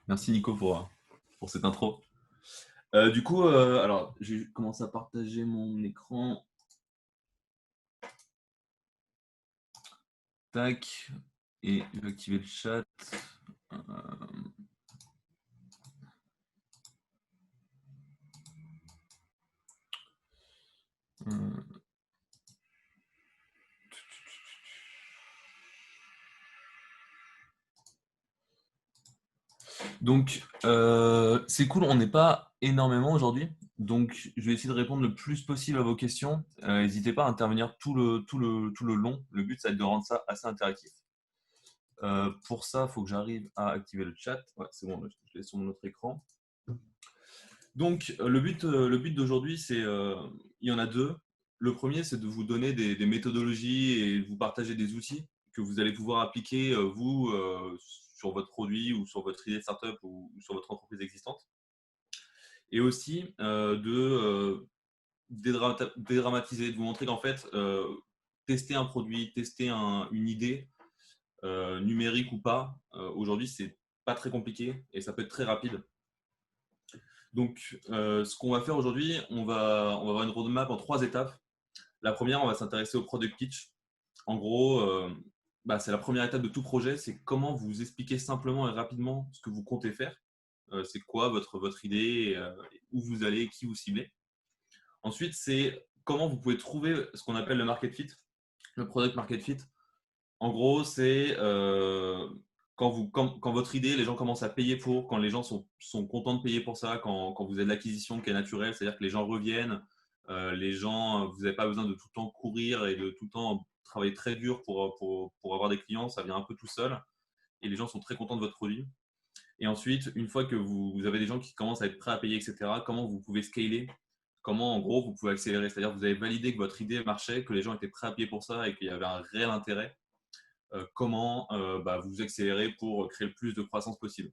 Merci Nico pour cette intro. Du coup, alors, j'ai commencé à partager mon écran. Tac. Et je vais activer le chat. Euh, euh, Donc, c'est cool, on n'est pas énormément aujourd'hui. Donc, je vais essayer de répondre le plus possible à vos questions. N'hésitez pas à intervenir tout le long. Le but, c'est de rendre ça assez interactif. Pour ça, il faut que j'arrive à activer le chat. Ouais, c'est bon, je l'ai sur mon autre écran. Donc, le but d'aujourd'hui, il y en a deux. Le premier, c'est de vous donner des méthodologies et de vous partager des outils que vous allez pouvoir appliquer, vous, sur votre produit ou sur votre idée de startup ou sur votre entreprise existante. Et aussi dédramatiser, de vous montrer qu'en fait, tester un produit, tester une idée, numérique ou pas, aujourd'hui, c'est pas très compliqué et ça peut être très rapide. Donc, ce qu'on va faire aujourd'hui, on va avoir une roadmap en 3 étapes. La première, on va s'intéresser au product pitch. En gros, c'est la première étape de tout projet, c'est comment vous expliquer simplement et rapidement ce que vous comptez faire. C'est quoi votre idée, où vous allez, qui vous ciblez. Ensuite, c'est comment vous pouvez trouver ce qu'on appelle le market fit, le product market fit. En gros, c'est quand votre idée, les gens commencent à payer pour, quand les gens sont contents de payer pour ça, quand vous avez de l'acquisition qui est naturelle, c'est-à-dire que les gens reviennent, vous n'avez pas besoin de tout le temps courir et de tout le temps travailler très dur pour avoir des clients, ça vient un peu tout seul et les gens sont très contents de votre produit. Et ensuite, une fois que vous avez des gens qui commencent à être prêts à payer, etc., comment vous pouvez scaler, comment en gros vous pouvez accélérer, c'est-à-dire que vous avez validé que votre idée marchait, que les gens étaient prêts à payer pour ça et qu'il y avait un réel intérêt. Comment vous accélérez pour créer le plus de croissance possible.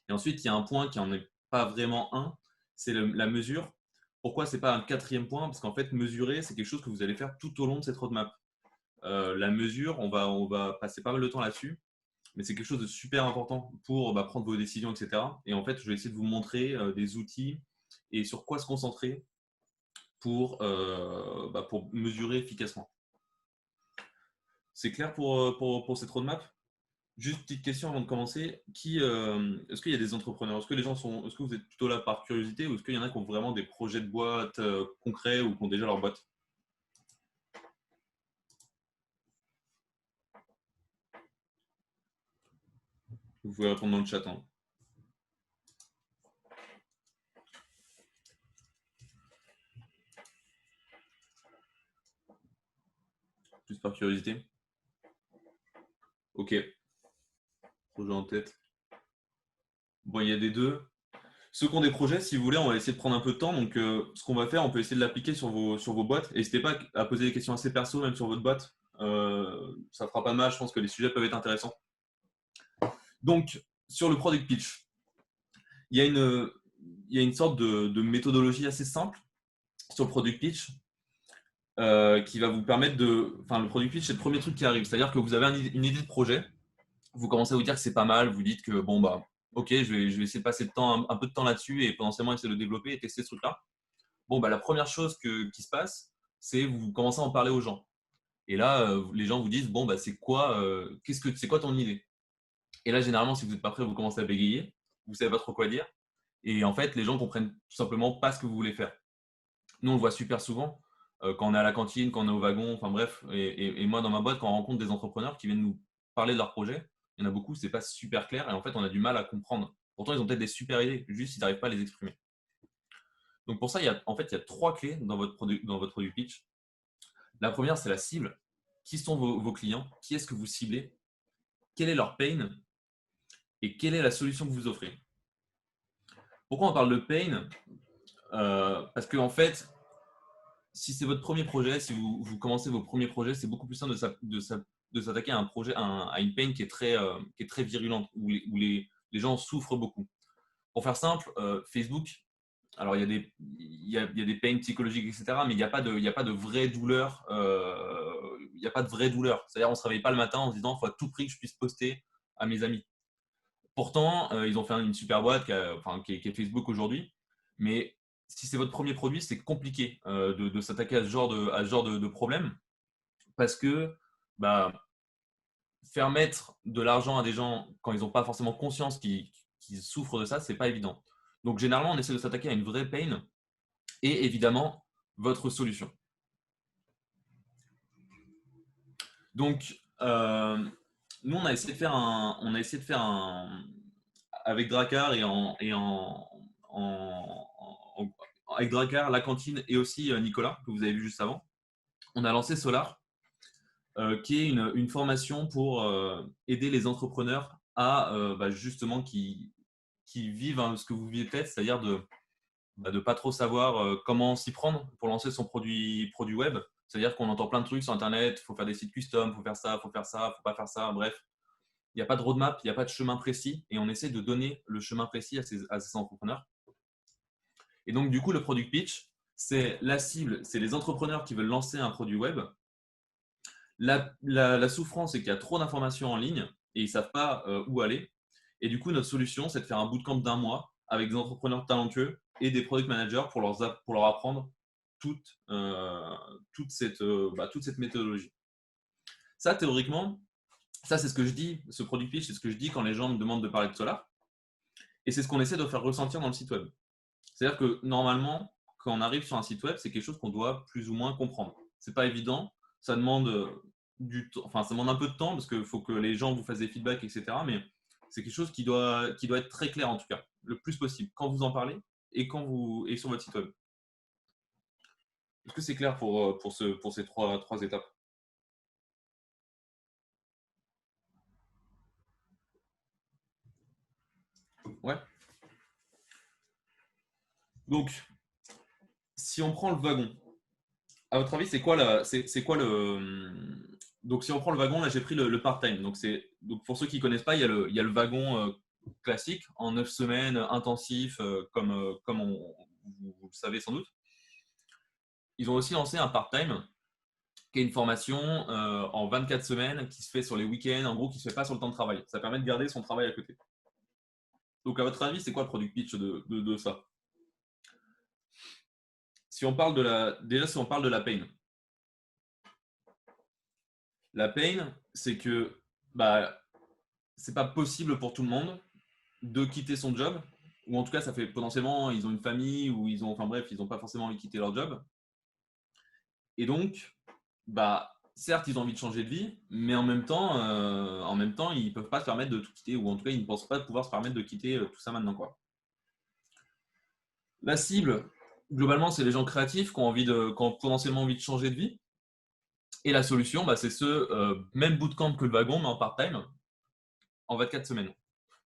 Et ensuite, il y a un point qui n'en est pas vraiment un, c'est la mesure. Pourquoi ce n'est pas un quatrième point? Parce qu'en fait, mesurer, c'est quelque chose que vous allez faire tout au long de cette roadmap. La mesure, on va passer pas mal de temps là-dessus, mais c'est quelque chose de super important pour prendre vos décisions, etc. Et en fait, je vais essayer de vous montrer des outils et sur quoi se concentrer pour mesurer efficacement. C'est clair pour cette roadmap? Juste petite question avant de commencer. Est-ce qu'il y a des entrepreneurs? Est-ce que vous êtes plutôt là par curiosité ou est-ce qu'il y en a qui ont vraiment des projets de boîte concrets ou qui ont déjà leur boîte? Vous pouvez répondre dans le chat, hein. Juste par curiosité. Ok. Projet en tête. Bon, il y a des deux. Ceux qui ont des projets, si vous voulez, on va essayer de prendre un peu de temps. Donc, ce qu'on va faire, on peut essayer de l'appliquer sur vos boîtes. N'hésitez pas à poser des questions assez perso, même sur votre boîte. Ça fera pas mal. Je pense que les sujets peuvent être intéressants. Donc, sur le product pitch, il y a une sorte de méthodologie assez simple sur le product pitch qui va vous permettre de. Enfin, le product pitch, c'est le premier truc qui arrive. C'est-à-dire que vous avez une idée de projet, vous commencez à vous dire que c'est pas mal, vous dites que bon, ok, je vais essayer de passer un peu de temps là-dessus et potentiellement essayer de le développer et tester ce truc-là. Bon, la première chose qui se passe, c'est vous commencez à en parler aux gens. Et là, les gens vous disent bon, c'est quoi ton idée? Et là, généralement, si vous n'êtes pas prêt, vous commencez à bégayer, vous savez pas trop quoi dire. Et en fait, les gens comprennent tout simplement pas ce que vous voulez faire. Nous, on le voit super souvent quand on est à la cantine, quand on est au wagon, enfin bref. Et moi, dans ma boîte, quand on rencontre des entrepreneurs qui viennent nous parler de leur projet, il y en a beaucoup, c'est pas super clair et en fait, on a du mal à comprendre. Pourtant, ils ont peut-être des super idées, juste ils n'arrivent pas à les exprimer. Donc pour ça, il y a 3 clés dans votre produit pitch. La première, c'est la cible. Qui sont vos clients? Qui est-ce que vous ciblez? Quel est leur pain? Et quelle est la solution que vous offrez? Pourquoi on parle de pain? Parce qu'en fait, si c'est votre premier projet, si vous commencez vos premiers projets, c'est beaucoup plus simple de s'attaquer à un projet, à une pain qui est très virulente, où les gens souffrent beaucoup. Pour faire simple, Facebook, alors il y a des pains psychologiques, etc., mais il y a pas de vraie douleur. Il n'y a pas de vraie douleur. C'est-à-dire, on ne se réveille pas le matin en se disant, il faut à tout prix que je puisse poster à mes amis. Pourtant, ils ont fait une super boîte qui est Facebook aujourd'hui. Mais si c'est votre premier produit, c'est compliqué de s'attaquer à ce genre de problème parce que bah, faire mettre de l'argent à des gens quand ils n'ont pas forcément conscience qu'ils souffrent de ça, c'est pas évident. Donc généralement, on essaie de s'attaquer à une vraie pain et évidemment votre solution. Donc nous, on a essayé de faire un avec Dracar avec Dracar, la cantine et aussi Nicolas que vous avez vu juste avant. On a lancé Solar, qui est une formation pour aider les entrepreneurs à justement qui vivent ce que vous vivez peut-être, c'est-à-dire de pas trop savoir comment s'y prendre pour lancer son produit web. C'est-à-dire qu'on entend plein de trucs sur Internet, il faut faire des sites custom, il faut faire ça, il faut faire ça, il faut pas faire ça, bref. Il n'y a pas de roadmap, il n'y a pas de chemin précis et on essaie de donner le chemin précis à ces entrepreneurs. Et donc, du coup, le product pitch, c'est la cible, c'est les entrepreneurs qui veulent lancer un produit web. La souffrance, c'est qu'il y a trop d'informations en ligne et ils ne savent pas où aller. Et du coup, notre solution, c'est de faire un bootcamp d'un mois avec des entrepreneurs talentueux et des product managers pour leur apprendre toute, toute cette méthodologie. Ça, théoriquement, ça, c'est ce que je dis, ce product pitch, c'est ce que je dis quand les gens me demandent de parler de Solar. Et c'est ce qu'on essaie de faire ressentir dans le site web. C'est-à-dire que normalement, quand on arrive sur un site web, c'est quelque chose qu'on doit plus ou moins comprendre. C'est pas évident, ça demande ça demande un peu de temps parce qu'il faut que les gens vous fassent des feedbacks, etc. Mais c'est quelque chose qui doit être très clair en tout cas, le plus possible, quand vous en parlez et sur votre site web. Est-ce que c'est clair pour ces trois étapes? Ouais. Donc, si on prend le wagon, à votre avis, c'est quoi donc si on prend le wagon, là j'ai pris le part-time. Donc pour ceux qui ne connaissent pas, il y a le wagon classique en 9 semaines intensif, vous le savez sans doute. Ils ont aussi lancé un part-time qui est une formation en 24 semaines qui se fait sur les week-ends, en gros qui se fait pas sur le temps de travail. Ça permet de garder son travail à côté. Donc à votre avis, c'est quoi le product pitch de ça? Si on parle déjà si on parle de la pain, c'est que bah, c'est pas possible pour tout le monde de quitter son job, ou en tout cas, ça fait potentiellement, ils ont une famille, ou enfin bref, ils n'ont pas forcément envie de quitter leur job. Et donc, bah, certes, ils ont envie de changer de vie, mais en même temps, ils peuvent pas se permettre de tout quitter, ou en tout cas, ils ne pensent pas pouvoir se permettre de quitter tout ça maintenant, quoi. La cible, globalement, c'est les gens créatifs qui ont potentiellement envie de changer de vie. Et la solution, bah, c'est ce même bootcamp que le wagon, mais en part-time, en 24 semaines.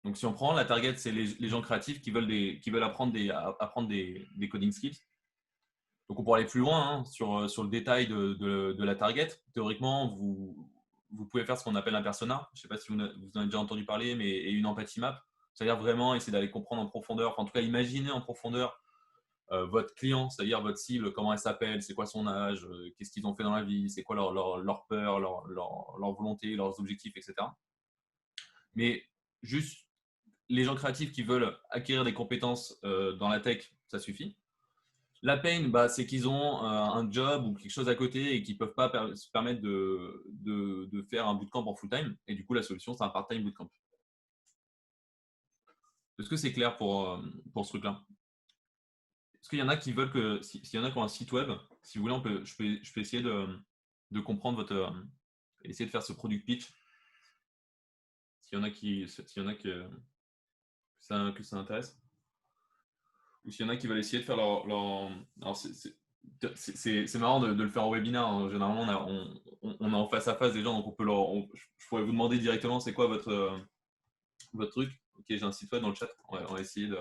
Donc, si on prend la target, c'est les gens créatifs qui veulent apprendre des coding skills. Donc, on pourrait aller plus loin sur le détail de la target. Théoriquement, vous pouvez faire ce qu'on appelle un persona. Je ne sais pas si vous en avez déjà entendu parler, mais et une empathy map. C'est-à-dire vraiment essayer d'aller comprendre en profondeur, enfin, en tout cas, imaginer en profondeur votre client, c'est-à-dire votre cible, comment elle s'appelle, c'est quoi son âge, qu'est-ce qu'ils ont fait dans la vie, c'est quoi leur peur, leur volonté, leurs objectifs, etc. Mais juste les gens créatifs qui veulent acquérir des compétences dans la tech, ça suffit. La pain, bah, c'est qu'ils ont un job ou quelque chose à côté et qu'ils ne peuvent pas se permettre de faire un bootcamp en full-time. Et du coup, la solution, c'est un part-time bootcamp. Est-ce que c'est clair pour ce truc-là? Est-ce qu'il y en a qui veulent s'il y en a qui ont un site web, si vous voulez, je peux essayer de comprendre essayer de faire ce product pitch. S'il y en a que ça intéresse. Ou s'il y en a qui veulent essayer de faire alors c'est marrant de le faire en webinaire, hein. Généralement, on est en face à face des gens, donc je pourrais vous demander directement c'est quoi votre truc. Ok, j'ai un site web dans le chat, on va essayer de.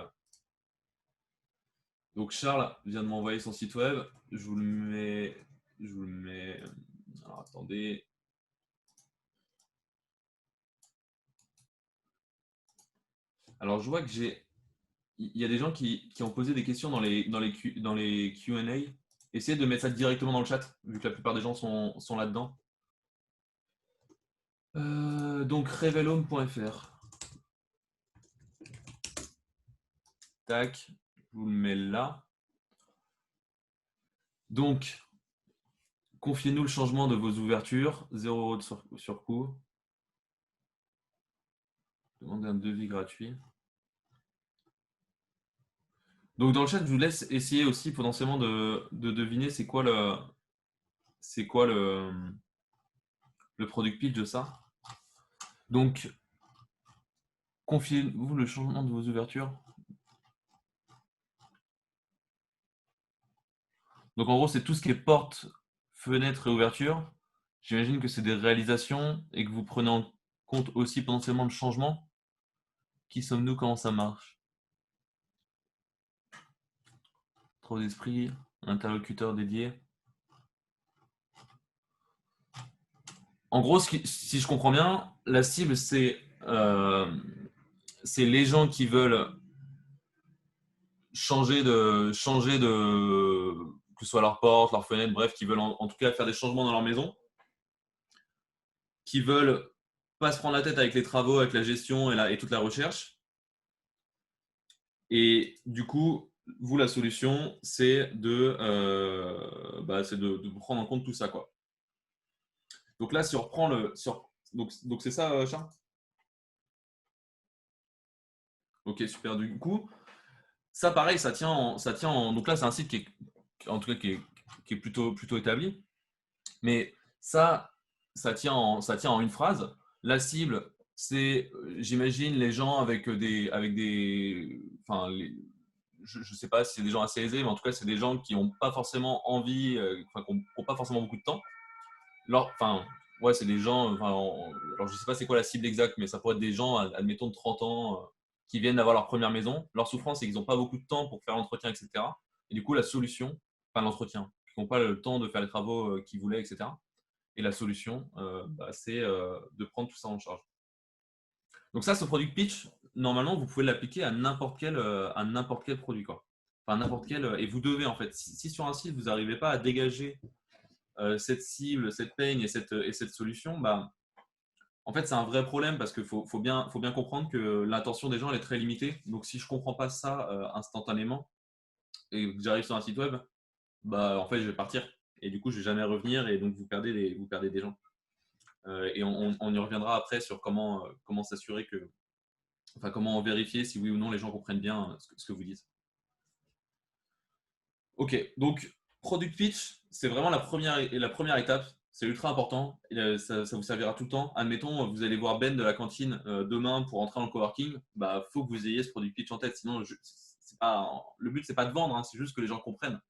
Donc Charles vient de m'envoyer son site web, je vous le mets. Alors attendez. Alors je vois que il y a des gens qui ont posé des questions dans les Q&A. Essayez de mettre ça directement dans le chat, vu que la plupart des gens sont là-dedans. Donc, revelhome.fr. Tac, je vous le mets là. Donc, confiez-nous le changement de vos ouvertures. 0 € de surcoût. Demandez un devis gratuit. Donc dans le chat, je vous laisse essayer aussi potentiellement de deviner c'est quoi le product pitch de ça. Donc, confiez-vous le changement de vos ouvertures. Donc en gros, c'est tout ce qui est porte, fenêtre et ouverture. J'imagine que c'est des réalisations et que vous prenez en compte aussi potentiellement le changement. Qui sommes-nous? Comment ça marche? Trop d'esprit, interlocuteur dédié. En gros, si je comprends bien, la cible, c'est les gens qui veulent que ce soit leur porte, leur fenêtre, bref, qui veulent en tout cas faire des changements dans leur maison, qui veulent pas se prendre la tête avec les travaux, avec la gestion et toute la recherche. Et du coup, vous, la solution, c'est de prendre en compte tout ça, quoi. Donc là, si on reprend donc c'est ça, Charles? Ok, super. Du coup, ça, pareil, donc là, c'est un site en tout cas, qui est plutôt établi. Mais ça tient en une phrase. La cible, c'est, j'imagine, les gens enfin, je ne sais pas si c'est des gens assez aisés, mais en tout cas, c'est des gens qui n'ont pas forcément envie, enfin, qui n'ont pas forcément beaucoup de temps. Enfin, ouais, c'est des gens, enfin, alors je sais pas c'est quoi la cible exacte, mais ça pourrait être des gens, admettons, de 30 ans, qui viennent d'avoir leur première maison. Leur souffrance, c'est qu'ils n'ont pas beaucoup de temps pour faire l'entretien, etc. Et du coup, la solution, enfin l'entretien, ils n'ont pas le temps de faire les travaux qu'ils voulaient, etc. Et la solution, c'est de prendre tout ça en charge. Donc ça, ce product pitch, normalement, vous pouvez l'appliquer à n'importe quel produit, quoi. Enfin, n'importe quel, et vous devez, en fait, si sur un site, vous n'arrivez pas à dégager cette cible, cette peigne et cette solution, bah, en fait, c'est un vrai problème parce qu'il faut bien comprendre que l'intention des gens elle est très limitée. Donc, si je ne comprends pas ça instantanément et que j'arrive sur un site web, bah, en fait, je vais partir. Et du coup, je ne vais jamais revenir et donc vous perdez des gens. Et on y reviendra après sur comment s'assurer enfin, comment vérifier si oui ou non les gens comprennent bien ce que vous dites. Ok, donc product pitch, c'est vraiment la première étape. C'est ultra important. Et, ça vous servira tout le temps. Admettons, vous allez voir Ben de la cantine demain pour entrer dans le coworking. Bah, faut que vous ayez ce product pitch en tête. Sinon, le but, c'est pas de vendre, hein, c'est juste que les gens comprennent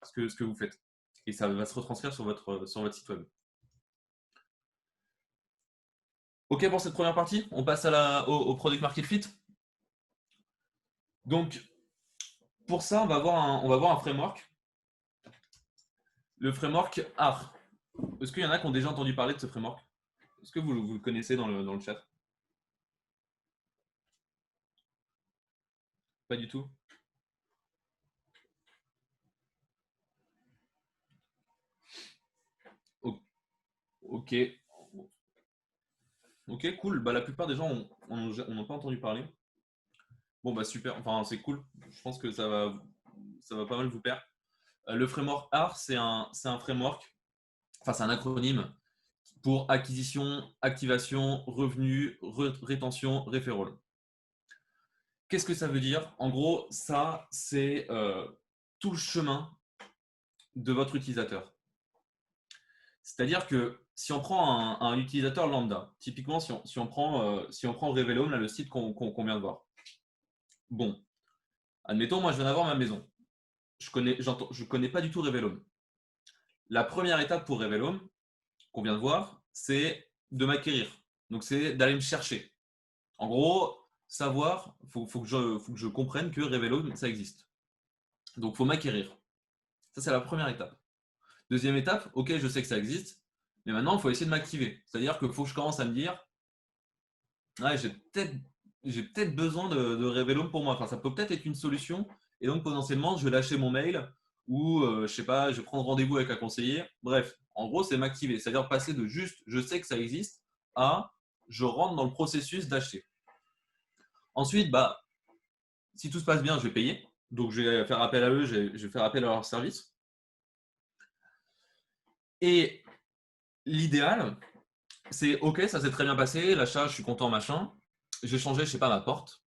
ce que vous faites. Et ça va se retranscrire sur votre site web. Ok pour cette première partie, on passe au product market fit. Donc, pour ça, on va voir un framework. Le framework AR. Est-ce qu'il y en a qui ont déjà entendu parler de ce framework? Est-ce que vous le connaissez dans le chat? Pas du tout. Ok. Ok, cool. Bah, la plupart des gens n'ont pas entendu parler. Bon, bah super. Enfin, c'est cool. Je pense que ça va pas mal vous plaire. Le framework AR, c'est un framework, enfin, c'est un acronyme pour acquisition, activation, revenu, rétention, referral. Qu'est-ce que ça veut dire? En gros, ça, c'est tout le chemin de votre utilisateur. C'est-à-dire que si on prend un utilisateur lambda, typiquement si on prend Revelhome, là, le site qu'on vient de voir. Bon, admettons, moi je viens d'avoir ma maison. Je connais pas du tout Revelhome. La première étape pour Revelhome, qu'on vient de voir, c'est de m'acquérir. Donc c'est d'aller me chercher. En gros, savoir, faut que je comprenne que Revelhome, ça existe. Donc il faut m'acquérir. Ça, c'est la première étape. Deuxième étape, ok, je sais que ça existe, mais maintenant, il faut essayer de m'activer. C'est-à-dire qu'il faut que je commence à me dire, ouais, j'ai peut-être j'ai peut-être besoin de Revelum pour moi. Enfin, ça peut peut-être être une solution. Et donc, potentiellement, je vais lâcher mon mail ou, je sais pas, je vais prendre rendez-vous avec un conseiller. Bref, en gros, c'est m'activer. C'est-à-dire passer de juste, je sais que ça existe, à je rentre dans le processus d'acheter. Ensuite, bah, si tout se passe bien, je vais payer. Donc, je vais faire appel à eux, je vais faire appel à leur service. Et l'idéal, c'est OK, ça s'est très bien passé, l'achat, je suis content, machin. J'ai changé, je sais pas, ma porte.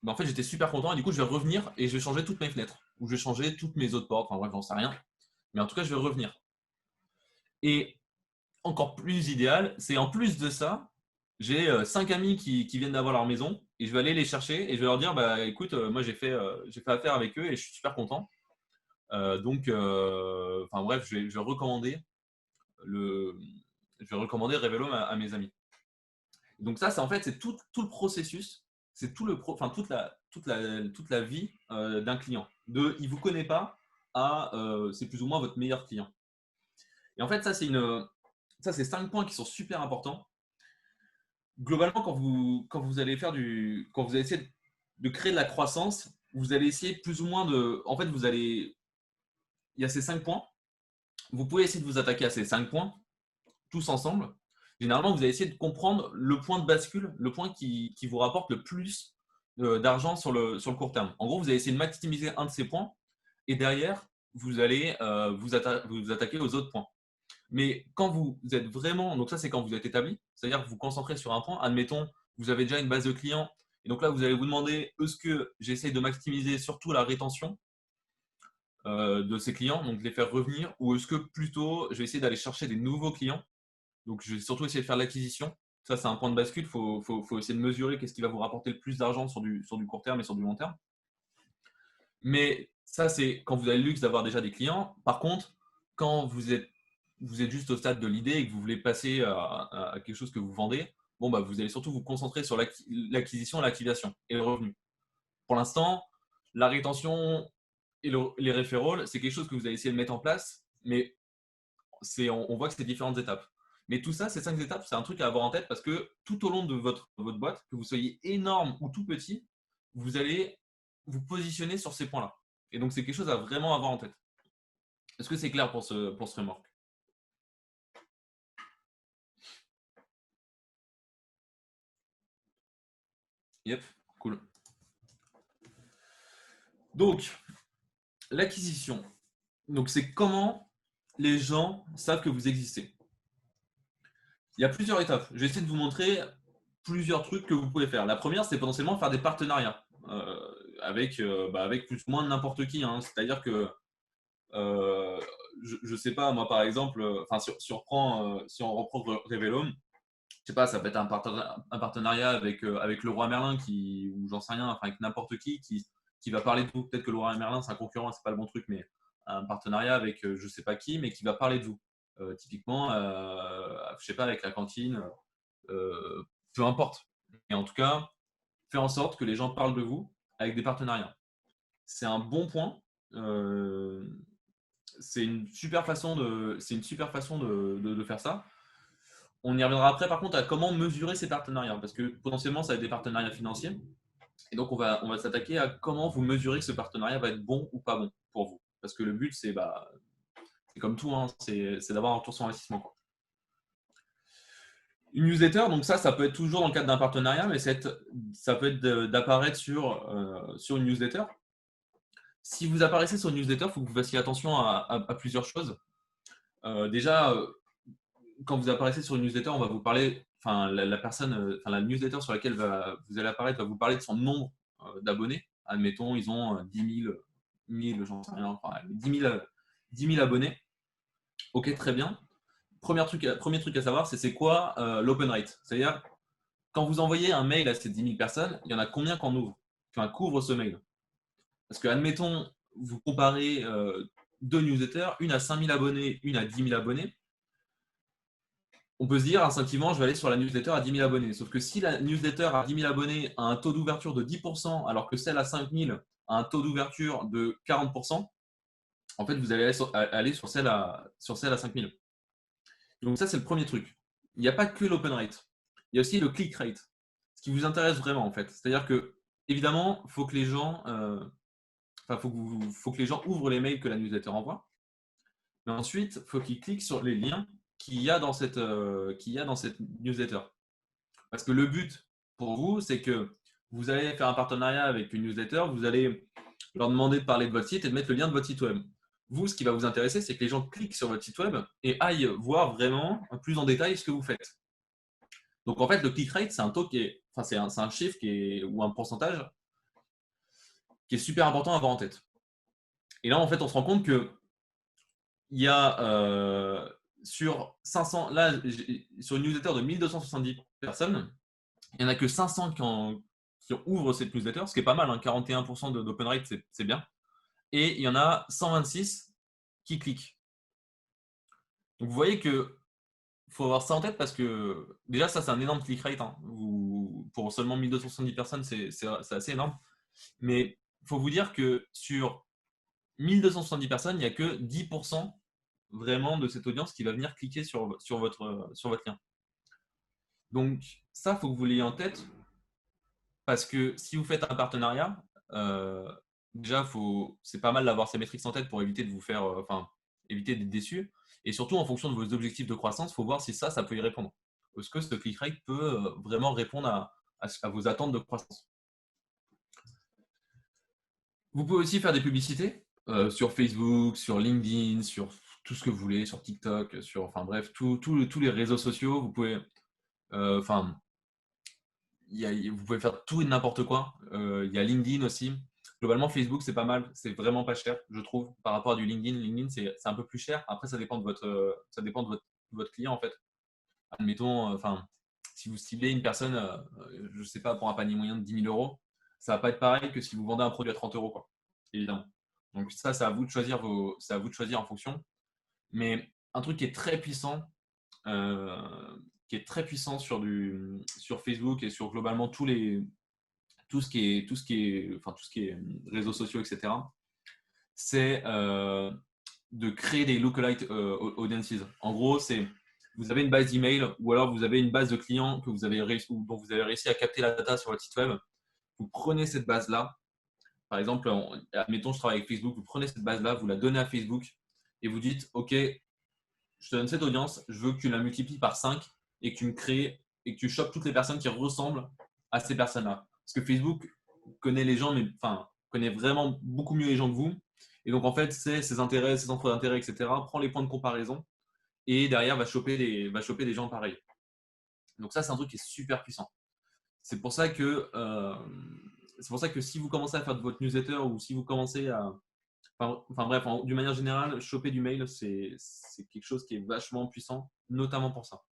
Bah, en fait, j'étais super content et du coup, je vais revenir et je vais changer toutes mes fenêtres ou je vais changer toutes mes autres portes. Enfin bref, j'en sais rien. Mais en tout cas, je vais revenir. Et encore plus idéal, c'est en plus de ça, j'ai 5 amis qui viennent d'avoir leur maison et je vais aller les chercher et je vais leur dire bah écoute, moi j'ai fait affaire avec eux et je suis super content. Donc, enfin bref, je vais recommander le, je vais recommander Revelum à mes amis. Donc ça, c'est en fait, c'est tout le processus, c'est enfin, toute la vie d'un client. Il ne vous connaît pas à c'est plus ou moins votre meilleur client. Et en fait, ça, c'est 5 points qui sont super importants. Globalement, quand vous allez quand vous allez essayer de créer de la croissance, vous allez essayer plus ou moins en fait, il y a ces 5 points. Vous pouvez essayer de vous attaquer à ces 5 points tous ensemble. Généralement, vous allez essayer de comprendre le point de bascule, le point qui vous rapporte le plus d'argent sur le court terme. En gros, vous allez essayer de maximiser un de ces points et derrière, vous allez vous attaquer aux autres points. Mais quand vous êtes vraiment, donc ça c'est quand vous êtes établi, c'est-à-dire que vous vous concentrez sur un point, admettons, vous avez déjà une base de clients, et donc là vous allez vous demander, est-ce que j'essaie de maximiser surtout la rétention de ces clients, donc de les faire revenir, ou est-ce que plutôt je vais essayer d'aller chercher des nouveaux clients, donc je vais surtout essayer de faire l'acquisition. Ça c'est un point de bascule, faut essayer de mesurer qu'est-ce qui va vous rapporter le plus d'argent sur du court terme et sur du long terme. Mais ça c'est quand vous avez le luxe d'avoir déjà des clients. Par contre, quand vous êtes juste au stade de l'idée et que vous voulez passer à quelque chose que vous vendez, bon, bah, vous allez surtout vous concentrer sur l'acquisition, l'activation et le revenu. Pour l'instant, la rétention et les referrals, c'est quelque chose que vous allez essayer de mettre en place, mais on voit que c'est différentes étapes. Mais tout ça, ces 5 étapes, c'est un truc à avoir en tête parce que tout au long de votre boîte, que vous soyez énorme ou tout petit, vous allez vous positionner sur ces points-là. Et donc, c'est quelque chose à vraiment avoir en tête. Est-ce que c'est clair pour ce framework? Yep, cool. Donc, l'acquisition. Donc, c'est comment les gens savent que vous existez. Il y a plusieurs étapes. Je vais essayer de vous montrer plusieurs trucs que vous pouvez faire. La première, c'est potentiellement faire des partenariats avec plus ou moins n'importe qui, hein. C'est-à-dire que euh, je ne sais pas, moi par exemple, enfin si on reprend Revelum, je sais pas, ça peut être un partenariat avec le roi Merlin ou j'en sais rien, enfin avec n'importe qui va parler de vous. Peut-être que le roi Merlin c'est un concurrent, c'est pas le bon truc, mais un partenariat avec je sais pas qui, mais qui va parler de vous. Typiquement, je sais pas, avec la cantine, euh, peu importe. Et en tout cas, faire en sorte que les gens parlent de vous avec des partenariats. C'est un bon point. Euh, c'est une super façon de faire ça. On y reviendra après, par contre, à comment mesurer ces partenariats, parce que potentiellement, ça va être des partenariats financiers. Et donc, on va s'attaquer à comment vous mesurez que ce partenariat va être bon ou pas bon pour vous. Parce que le but, c'est comme tout, hein, c'est d'avoir un retour sur investissement, quoi. Une newsletter, donc ça peut être toujours dans le cadre d'un partenariat, mais ça peut être d'apparaître sur une newsletter. Si vous apparaissez sur une newsletter, il faut que vous fassiez attention à plusieurs choses. Déjà, quand vous apparaissez sur une newsletter, on va vous parler, enfin la personne, enfin la newsletter sur laquelle vous allez apparaître va vous parler de son nombre d'abonnés. Admettons, ils ont 10 000, 1000, j'en sais rien, enfin, 10 000 abonnés. Ok, très bien. Premier truc à savoir, c'est quoi l'open rate. C'est-à-dire, quand vous envoyez un mail à ces 10 000 personnes, il y en a combien qu'on ouvre, enfin, qu'ouvre ce mail? Parce que, admettons, vous comparez deux newsletters, une à 5 000 abonnés, une à 10 000 abonnés. On peut se dire instinctivement, je vais aller sur la newsletter à 10 000 abonnés. Sauf que si la newsletter à 10 000 abonnés a un taux d'ouverture de 10%, alors que celle à 5 000 a un taux d'ouverture de 40%, en fait, vous allez aller sur celle à 5 000. Donc ça, c'est le premier truc. Il n'y a pas que l'open rate. Il y a aussi le click rate. ce qui vous intéresse vraiment en fait. C'est-à-dire que, évidemment, il faut que les gens, faut que les gens ouvrent les mails que la newsletter envoie. Mais ensuite, il faut qu'ils cliquent sur les liens qu'il y a dans cette newsletter. Parce que le but pour vous, c'est que vous allez faire un partenariat avec une newsletter, vous allez leur demander de parler de votre site et de mettre le lien de votre site web. Vous, ce qui va vous intéresser, c'est que les gens cliquent sur votre site web et aillent voir vraiment plus en détail ce que vous faites. Donc en fait, le click rate, c'est un taux c'est un chiffre ou un pourcentage qui est super important à avoir en tête. Et là, en fait, on se rend compte que il y a sur 500, là, sur une newsletter de 1270 personnes, il n'y en a que 500 qui ouvrent cette newsletter, ce qui est pas mal, hein, 41% d'open rate, c'est bien. Et il y en a 126 qui cliquent. Donc vous voyez que faut avoir ça en tête parce que déjà, ça, c'est un énorme click rate. Hein. Pour seulement 1270 personnes, c'est assez énorme. Mais il faut vous dire que sur 1270 personnes, il n'y a que 10% vraiment de cette audience qui va venir cliquer sur votre lien. Donc ça, il faut que vous l'ayez en tête parce que si vous faites un partenariat, déjà, c'est pas mal d'avoir ces métriques en tête pour éviter de vous faire, éviter d'être déçu. Et surtout, en fonction de vos objectifs de croissance, il faut voir si ça peut y répondre. Est-ce que ce click rate peut vraiment répondre à vos attentes de croissance? Vous pouvez aussi faire des publicités sur Facebook, sur LinkedIn, sur tout ce que vous voulez, sur TikTok, enfin bref, tous les réseaux sociaux. Vous pouvez, vous pouvez faire tout et n'importe quoi. Il y a LinkedIn aussi. Globalement, Facebook, c'est pas mal. C'est vraiment pas cher, je trouve, par rapport à du LinkedIn. LinkedIn, c'est un peu plus cher. Après, ça dépend de votre client, en fait. Admettons, si vous ciblez une personne, je sais pas, pour un panier moyen de 10 000 euros, ça va pas être pareil que si vous vendez un produit à 30 euros, quoi. Évidemment. Donc ça, c'est à vous de choisir c'est à vous de choisir en fonction. Mais un truc qui est très puissant sur Facebook et sur globalement tout ce qui est réseaux sociaux, etc. C'est de créer des lookalike audiences. En gros, vous avez une base d'email ou alors vous avez une base de clients dont vous avez réussi à capter la data sur votre site web. Vous prenez cette base-là. Par exemple, admettons, je travaille avec Facebook. Vous prenez cette base-là, vous la donnez à Facebook et vous dites, OK, je te donne cette audience, je veux que tu la multiplies par 5 et que tu me crées et que tu chopes toutes les personnes qui ressemblent à ces personnes-là. Parce que Facebook connaît les gens, connaît vraiment beaucoup mieux les gens que vous. Et donc, en fait, c'est ses intérêts, ses centres d'intérêt, etc. Prend les points de comparaison et derrière va choper des gens pareils. Donc, ça, c'est un truc qui est super puissant. C'est pour ça que si vous commencez à faire de votre newsletter ou si vous commencez à, bref, d'une manière générale, choper du mail, c'est quelque chose qui est vachement puissant, notamment pour ça.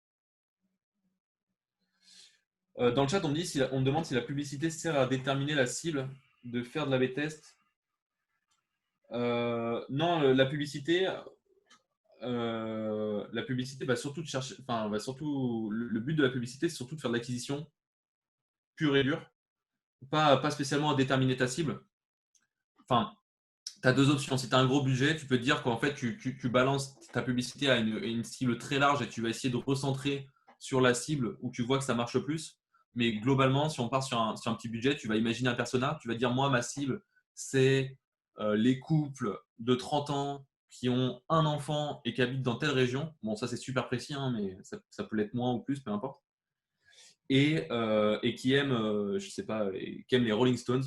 Dans le chat, on me demande si la publicité sert à déterminer la cible de faire de l'A/B test. Non, la publicité va surtout chercher, le but de la publicité, c'est surtout de faire de l'acquisition pure et dure, pas spécialement à déterminer ta cible. Enfin, tu as deux options. Si tu as un gros budget, tu peux te dire qu'en fait, tu balances ta publicité à une cible très large et tu vas essayer de recentrer sur la cible où tu vois que ça marche le plus. Mais globalement, si on part sur un petit budget, tu vas imaginer un persona, tu vas dire, moi, ma cible, c'est les couples de 30 ans qui ont un enfant et qui habitent dans telle région. Bon, ça, c'est super précis, hein, mais ça peut l'être moins ou plus, peu importe. Et qui aiment, je sais pas, qui aiment les Rolling Stones.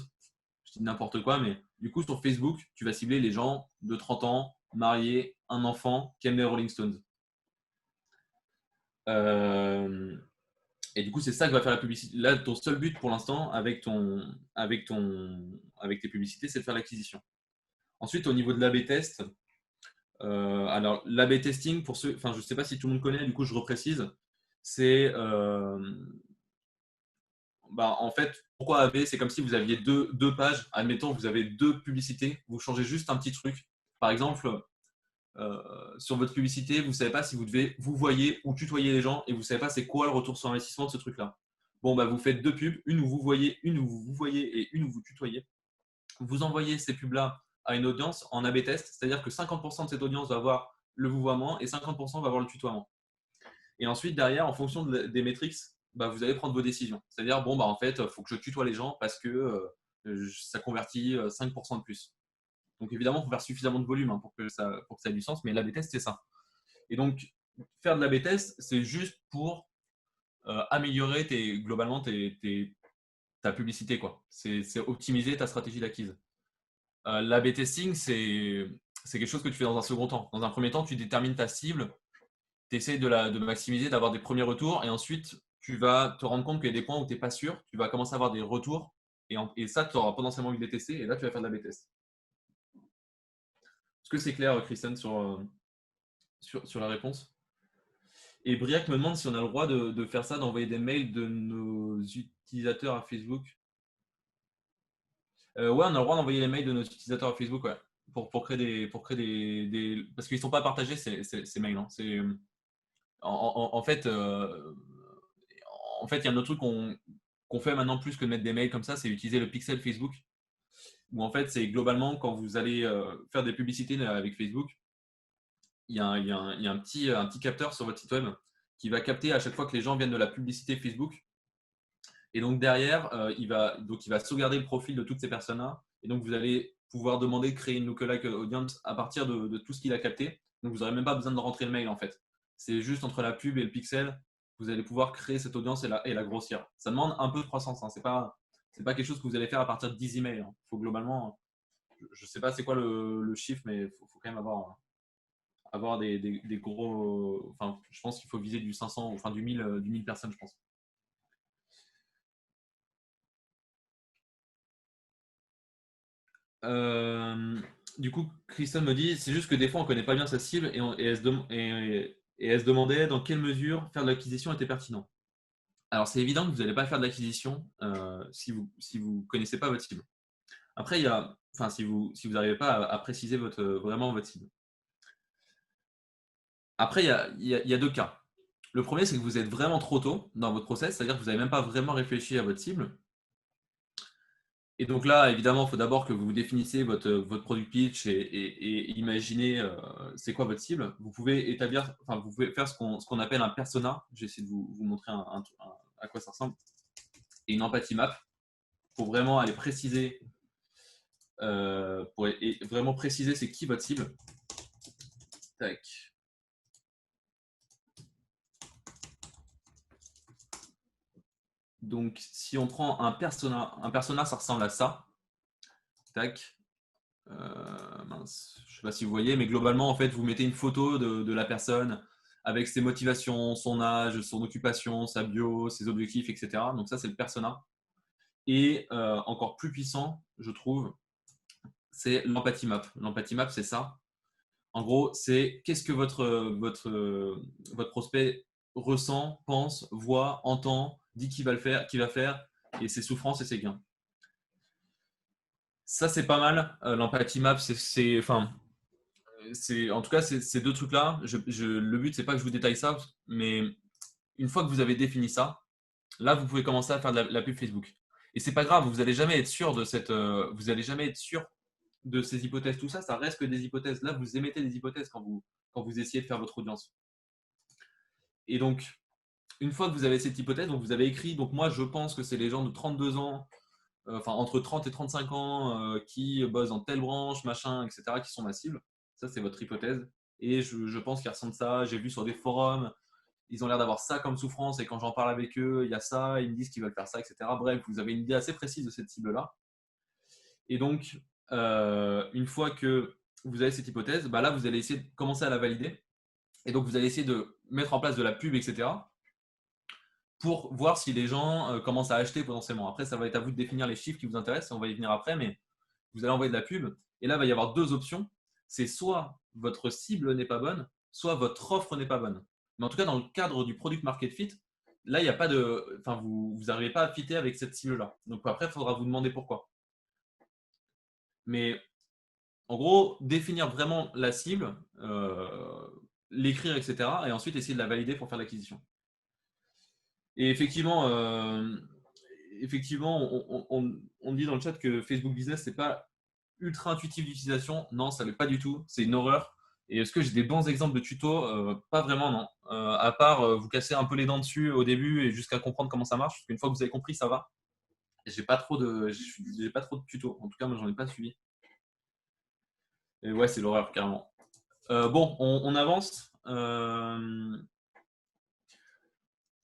Je dis n'importe quoi, mais du coup, sur Facebook, tu vas cibler les gens de 30 ans, mariés, un enfant, qui aiment les Rolling Stones. Et du coup, c'est ça que va faire la publicité. Là, ton seul but pour l'instant avec tes publicités, c'est de faire l'acquisition. Ensuite, au niveau de l'A/B test, alors l'A/B testing, je ne sais pas si tout le monde connaît, du coup, je reprécise. C'est en fait, pourquoi A/B? C'est comme si vous aviez deux pages. Admettons, vous avez deux publicités. Vous changez juste un petit truc. Par exemple, sur votre publicité, vous ne savez pas si vous devez vous voyez ou tutoyer les gens et vous ne savez pas c'est quoi le retour sur investissement de ce truc-là. Bon, vous faites deux pubs, une où vous voyez, une où vous voyez et une où vous tutoyez. Vous envoyez ces pubs-là à une audience en A/B test, c'est-à-dire que 50% de cette audience va avoir le vouvoiement et 50% va avoir le tutoiement. Et ensuite, derrière, en fonction des métriques bah, vous allez prendre vos décisions. C'est-à-dire, bon, bah, en fait, il faut que je tutoie les gens parce que ça convertit 5% de plus. Donc évidemment, il faut faire suffisamment de volume pour que ça ait du sens, mais l'A/B test, c'est ça. Et donc, faire de l'A/B test, c'est juste pour améliorer globalement ta publicité, quoi. C'est optimiser ta stratégie d'acquise. L'A/B testing, c'est quelque chose que tu fais dans un second temps. Dans un premier temps, tu détermines ta cible, tu essaies de maximiser, d'avoir des premiers retours, et ensuite, tu vas te rendre compte qu'il y a des points où tu n'es pas sûr, tu vas commencer à avoir des retours, et ça, tu auras potentiellement envie de les tester, et là, tu vas faire de l'A/B test. Est-ce que c'est clair, Christian, sur la réponse? Et Briac me demande si on a le droit de faire ça, d'envoyer des mails de nos utilisateurs à Facebook. Ouais, on a le droit d'envoyer les mails de nos utilisateurs à Facebook, ouais, pour créer des... Parce qu'ils ne sont pas partagés, ces mails. Hein. En fait, il y a un autre truc qu'on fait maintenant plus que de mettre des mails comme ça, c'est utiliser le pixel Facebook. Où en fait, c'est globalement quand vous allez faire des publicités avec Facebook, il y a un petit capteur sur votre site web qui va capter à chaque fois que les gens viennent de la publicité Facebook. Et donc derrière, il va sauvegarder le profil de toutes ces personnes-là. Et donc vous allez pouvoir demander de créer une lookalike audience à partir de tout ce qu'il a capté. Donc vous n'aurez même pas besoin de rentrer le mail en fait. C'est juste entre la pub et le pixel, vous allez pouvoir créer cette audience et la grossir. Ça demande un peu de croissance. Hein. C'est pas quelque chose que vous allez faire à partir de 10 emails. Il faut globalement, je ne sais pas c'est quoi le chiffre, mais il faut quand même avoir des gros. Enfin, je pense qu'il faut viser du 500, enfin du 1000 personnes, je pense. Du coup, Christophe me dit, c'est juste que des fois, on ne connaît pas bien sa cible et elle se demandait dans quelle mesure faire de l'acquisition était pertinent. Alors, c'est évident que vous n'allez pas faire de l'acquisition si vous ne connaissez pas votre cible. Après, si vous n'arrivez pas à préciser vraiment votre cible. Après, il y a deux cas. Le premier, c'est que vous êtes vraiment trop tôt dans votre process, c'est-à-dire que vous n'avez même pas vraiment réfléchi à votre cible. Et donc là, évidemment, il faut d'abord que vous définissez votre product pitch et imaginez c'est quoi votre cible. Vous pouvez vous pouvez faire ce qu'on appelle un persona. J'ai essayé de vous montrer à quoi ça ressemble. Et une empathie map pour vraiment aller préciser, vraiment préciser c'est qui votre cible. Tac. Donc, si on prend un persona, ça ressemble à ça. Tac. Mince, je ne sais pas si vous voyez, mais globalement, en fait, vous mettez une photo de la personne avec ses motivations, son âge, son occupation, sa bio, ses objectifs, etc. Donc ça, c'est le persona. Et encore plus puissant, je trouve, c'est l'empathie map. L'empathie map, c'est ça. En gros, c'est qu'est-ce que votre prospect ressent, pense, voit, entend, dit qu'il va faire, et ses souffrances et ses gains. Ça, c'est pas mal. L'empathie map, en tout cas, ces deux trucs-là, le but, c'est pas que je vous détaille ça, mais une fois que vous avez défini ça, là, vous pouvez commencer à faire de la pub Facebook. Et c'est pas grave, vous n'allez jamais être sûr vous allez jamais être sûr de ces hypothèses. Tout ça, ça reste que des hypothèses. Là, vous émettez des hypothèses quand vous essayez de faire votre audience. Et donc, une fois que vous avez cette hypothèse, donc vous avez écrit, donc moi, je pense que c'est les gens de 32 ans, enfin entre 30 et 35 ans qui bossent dans telle branche, machin, etc., qui sont ma cible. Ça, c'est votre hypothèse. Et je pense qu'ils ressentent ça. J'ai vu sur des forums, ils ont l'air d'avoir ça comme souffrance. Et quand j'en parle avec eux, il y a ça, ils me disent qu'ils veulent faire ça, etc. Bref, vous avez une idée assez précise de cette cible-là. Et donc, une fois que vous avez cette hypothèse, bah là, vous allez essayer de commencer à la valider. Et donc, vous allez essayer de mettre en place de la pub, etc. pour voir si les gens commencent à acheter potentiellement. Après, ça va être à vous de définir les chiffres qui vous intéressent. On va y venir après, mais vous allez envoyer de la pub. Et là, il va y avoir deux options. C'est soit votre cible n'est pas bonne, soit votre offre n'est pas bonne. Mais en tout cas, dans le cadre du product market fit, là, il n'y a pas de. Enfin, vous n'arrivez pas à fitter avec cette cible-là. Donc après, il faudra vous demander pourquoi. Mais en gros, définir vraiment la cible, l'écrire, etc. Et ensuite essayer de la valider pour faire l'acquisition. Et effectivement, on dit dans le chat que Facebook Business, c'est pas ultra intuitif d'utilisation. Non, ça ne l'est pas du tout. C'est une horreur. Et est-ce que j'ai des bons exemples de tutos? Pas vraiment, non. À part vous casser un peu les dents dessus au début et jusqu'à comprendre comment ça marche. Parce qu'une fois que vous avez compris, ça va. J'ai pas trop de tutos. En tout cas, moi, j'en ai pas suivi. Et ouais, c'est l'horreur, carrément. Bon, on avance.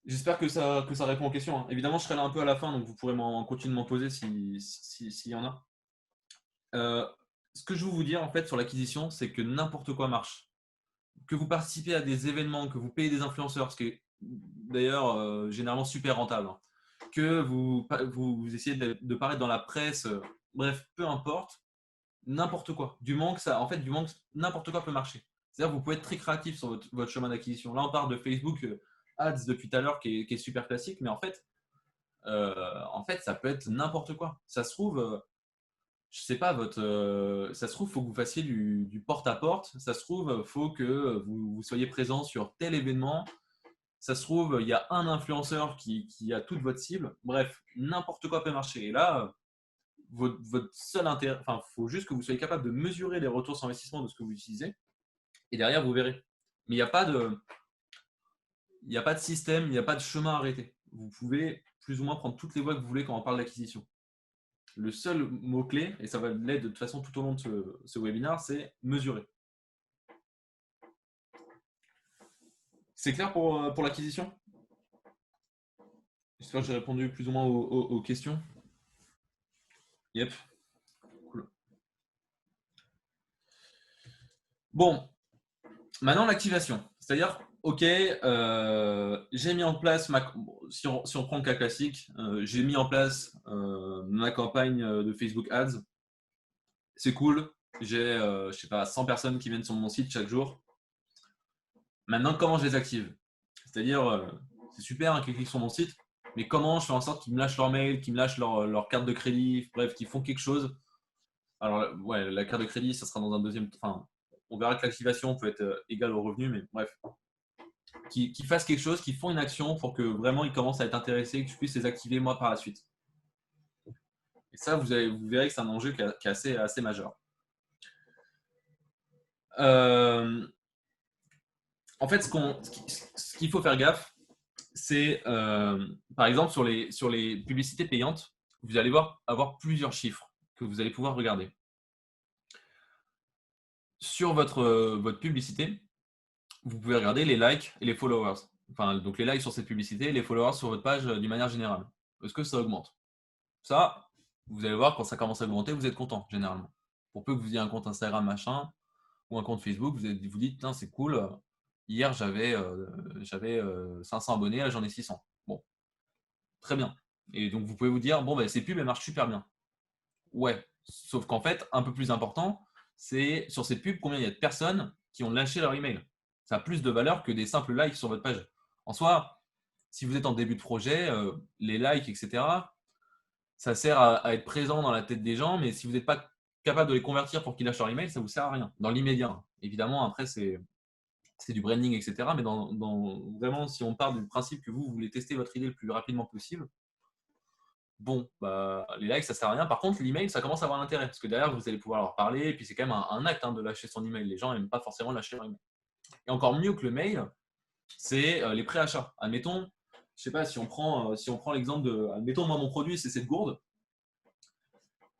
J'espère que ça répond aux questions, hein. Évidemment, je serai là un peu à la fin, donc vous pourrez continuer de m'en poser s'il y en a. Ce que je veux vous dire en fait sur l'acquisition, c'est que n'importe quoi marche. Que vous participez à des événements, que vous payez des influenceurs, ce qui est d'ailleurs généralement super rentable, hein. Que vous essayez de paraître dans la presse, bref, peu importe, n'importe quoi. Du manque, n'importe quoi peut marcher. C'est-à-dire que vous pouvez être très créatif sur votre chemin d'acquisition. Là, on parle de Facebook Ads depuis tout à l'heure qui est super classique, mais en fait, ça peut être n'importe quoi. Ça se trouve, je sais pas, ça se trouve, faut que vous fassiez du porte-à-porte. Ça se trouve, faut que vous soyez présent sur tel événement. Ça se trouve, il y a un influenceur qui a toute votre cible. Bref, n'importe quoi peut marcher. Et là, votre seul intérêt, enfin, il faut juste que vous soyez capable de mesurer les retours sur investissement de ce que vous utilisez. Et derrière, vous verrez. Mais il n'y a pas de système, il n'y a pas de chemin arrêté. Vous pouvez plus ou moins prendre toutes les voies que vous voulez quand on parle d'acquisition. Le seul mot-clé, et ça va l'être de toute façon tout au long de ce webinaire, c'est mesurer. C'est clair pour l'acquisition? J'espère que j'ai répondu plus ou moins aux questions. Yep. Cool. Bon, maintenant l'activation. C'est-à-dire, ok, j'ai mis en place si on prend le cas classique, j'ai mis en place ma campagne de Facebook Ads. C'est cool. J'ai, je sais pas, 100 personnes qui viennent sur mon site chaque jour. Maintenant, comment je les active? C'est-à-dire, c'est super hein, qu'ils cliquent sur mon site, mais comment je fais en sorte qu'ils me lâchent leur mail, qu'ils me lâchent leur carte de crédit, bref, qu'ils font quelque chose. Alors, ouais, la carte de crédit, ça sera dans un deuxième. Enfin, on verra que l'activation peut être égale au revenu, mais bref. Qu'ils fassent quelque chose, qu'ils font une action pour que vraiment ils commencent à être intéressés, que je puisse les activer moi par la suite. Et ça, vous verrez que c'est un enjeu qui est assez majeur. En fait, ce qu'il faut faire gaffe, c'est par exemple sur les publicités payantes, vous allez avoir plusieurs chiffres que vous allez pouvoir regarder. Sur votre publicité, vous pouvez regarder les likes et les followers. Enfin, donc les likes sur cette publicité et les followers sur votre page d'une manière générale. Est-ce que ça augmente? Ça, vous allez voir quand ça commence à augmenter, vous êtes content généralement. Pour peu que vous ayez un compte Instagram machin ou un compte Facebook, vous dites putain c'est cool. Hier j'avais 500 abonnés, là j'en ai 600. Bon, très bien. Et donc vous pouvez vous dire bon ben ces pubs elles marchent super bien. Ouais, sauf qu'en fait un peu plus important, c'est sur ces pubs combien il y a de personnes qui ont lâché leur email. Ça a plus de valeur que des simples likes sur votre page. En soi, si vous êtes en début de projet, les likes, etc., ça sert à être présent dans la tête des gens, mais si vous n'êtes pas capable de les convertir pour qu'ils lâchent leur email, ça ne vous sert à rien. Dans l'immédiat. Évidemment, après, c'est du branding, etc. Mais vraiment, si on part du principe que vous voulez tester votre idée le plus rapidement possible, bon, bah, les likes, ça ne sert à rien. Par contre, l'email, ça commence à avoir l'intérêt. Parce que derrière, vous allez pouvoir leur parler. Et puis, c'est quand même un acte hein, de lâcher son email. Les gens n'aiment pas forcément lâcher leur email. Et encore mieux que le mail, c'est les préachats. Admettons, je sais pas, si on prend l'exemple de, admettons, moi, mon produit, c'est cette gourde.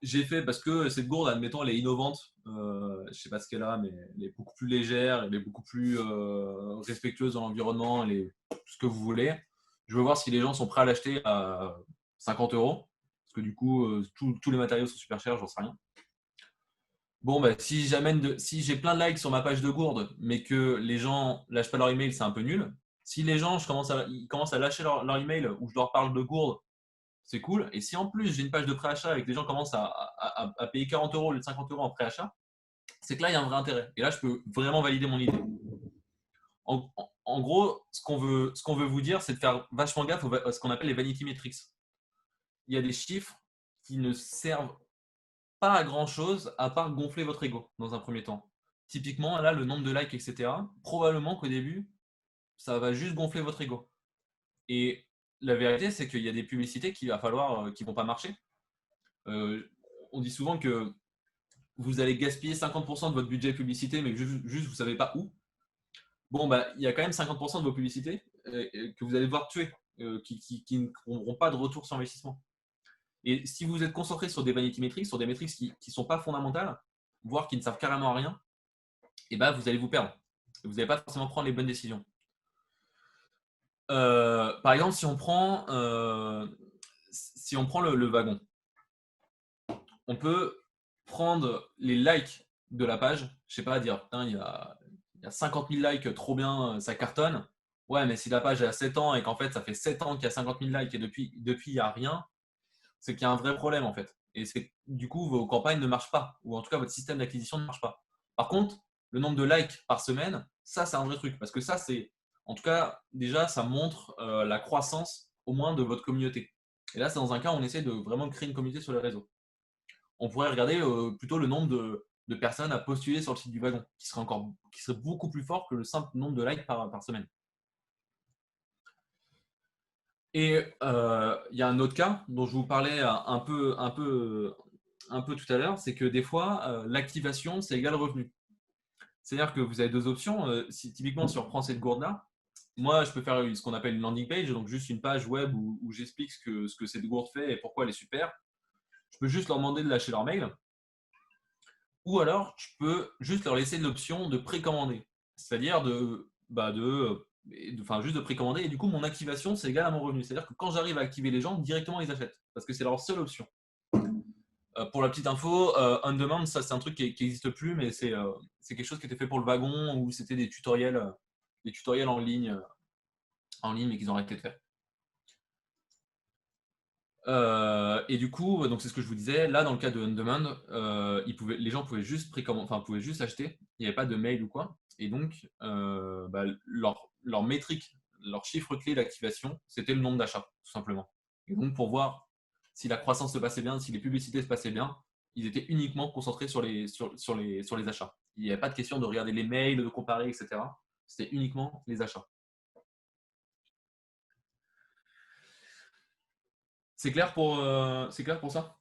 J'ai fait parce que cette gourde, admettons, elle est innovante. Je sais pas ce qu'elle a, mais elle est beaucoup plus légère, elle est beaucoup plus respectueuse de l'environnement, elle est tout ce que vous voulez. Je veux voir si les gens sont prêts à l'acheter à 50 euros. Parce que du coup, tous les matériaux sont super chers, j'en sais rien. Bon, bah, si j'ai plein de likes sur ma page de gourde, mais que les gens lâchent pas leur email, c'est un peu nul. Si les gens, ils commencent à lâcher leur email ou je leur parle de gourde, c'est cool. Et si en plus j'ai une page de préachat et que les gens commencent à payer 40 euros au lieu de 50 euros en préachat, c'est que là il y a un vrai intérêt. Et là je peux vraiment valider mon idée. En gros, ce qu'on veut vous dire, c'est de faire vachement gaffe à ce qu'on appelle les vanity metrics. Il y a des chiffres qui ne servent pas à grand chose à part gonfler votre ego dans un premier temps. Typiquement, là, le nombre de likes, etc., probablement qu'au début, ça va juste gonfler votre ego. Et la vérité, c'est qu'il y a des publicités qui vont pas marcher. On dit souvent que vous allez gaspiller 50% de votre budget publicité, mais juste vous ne savez pas où. Bon, bah, il y a quand même 50% de vos publicités que vous allez devoir tuer, qui n'auront pas de retour sur investissement. Et si vous êtes concentré sur des vanity metrics, sur des métriques qui ne sont pas fondamentales, voire qui ne servent carrément à rien, et bah, vous allez vous perdre. Vous n'allez pas forcément prendre les bonnes décisions. Par exemple, si on prend le wagon, on peut prendre les likes de la page. Je sais pas, dire, putain, il y a 50 000 likes, trop bien, ça cartonne. Ouais, mais si la page a 7 ans et qu'en fait, ça fait 7 ans qu'il y a 50 000 likes et depuis il n'y a rien, c'est qu'il y a un vrai problème en fait. Et c'est du coup, vos campagnes ne marchent pas, ou en tout cas, votre système d'acquisition ne marche pas. Par contre, le nombre de likes par semaine, ça, c'est un vrai truc. Parce que ça, c'est, en tout cas, déjà, ça montre la croissance au moins de votre communauté. Et là, c'est dans un cas où on essaie de vraiment créer une communauté sur les réseaux. On pourrait regarder plutôt le nombre de personnes à postuler sur le site du wagon, qui serait beaucoup plus fort que le simple nombre de likes par semaine. Et il y a un autre cas dont je vous parlais un peu tout à l'heure, c'est que des fois, l'activation, c'est égal revenu. C'est-à-dire que vous avez deux options. Typiquement, si on reprend cette gourde-là, moi, je peux faire ce qu'on appelle une landing page, donc juste une page web où j'explique ce que cette gourde fait et pourquoi elle est super. Je peux juste leur demander de lâcher leur mail. Ou alors, je peux juste leur laisser l'option de précommander. C'est-à-dire juste de précommander. Et du coup, mon activation, c'est égal à mon revenu. C'est-à-dire que quand j'arrive à activer les gens, directement, ils achètent. Parce que c'est leur seule option. Pour la petite info, on demand, ça, c'est un truc qui n'existe plus, mais c'est quelque chose qui était fait pour le wagon où c'était des tutoriels en ligne, mais qu'ils ont arrêté de faire. Et du coup, donc c'est ce que je vous disais, là dans le cas de on-demand, les gens pouvaient juste pouvaient juste acheter, il n'y avait pas de mail ou quoi, et donc leur métrique, leur chiffre clé d'activation, c'était le nombre d'achats, tout simplement. Et donc pour voir si la croissance se passait bien, si les publicités se passaient bien, ils étaient uniquement concentrés sur les achats. Il n'y avait pas de question de regarder les mails, de comparer, etc. C'était uniquement les achats. C'est clair pour ça?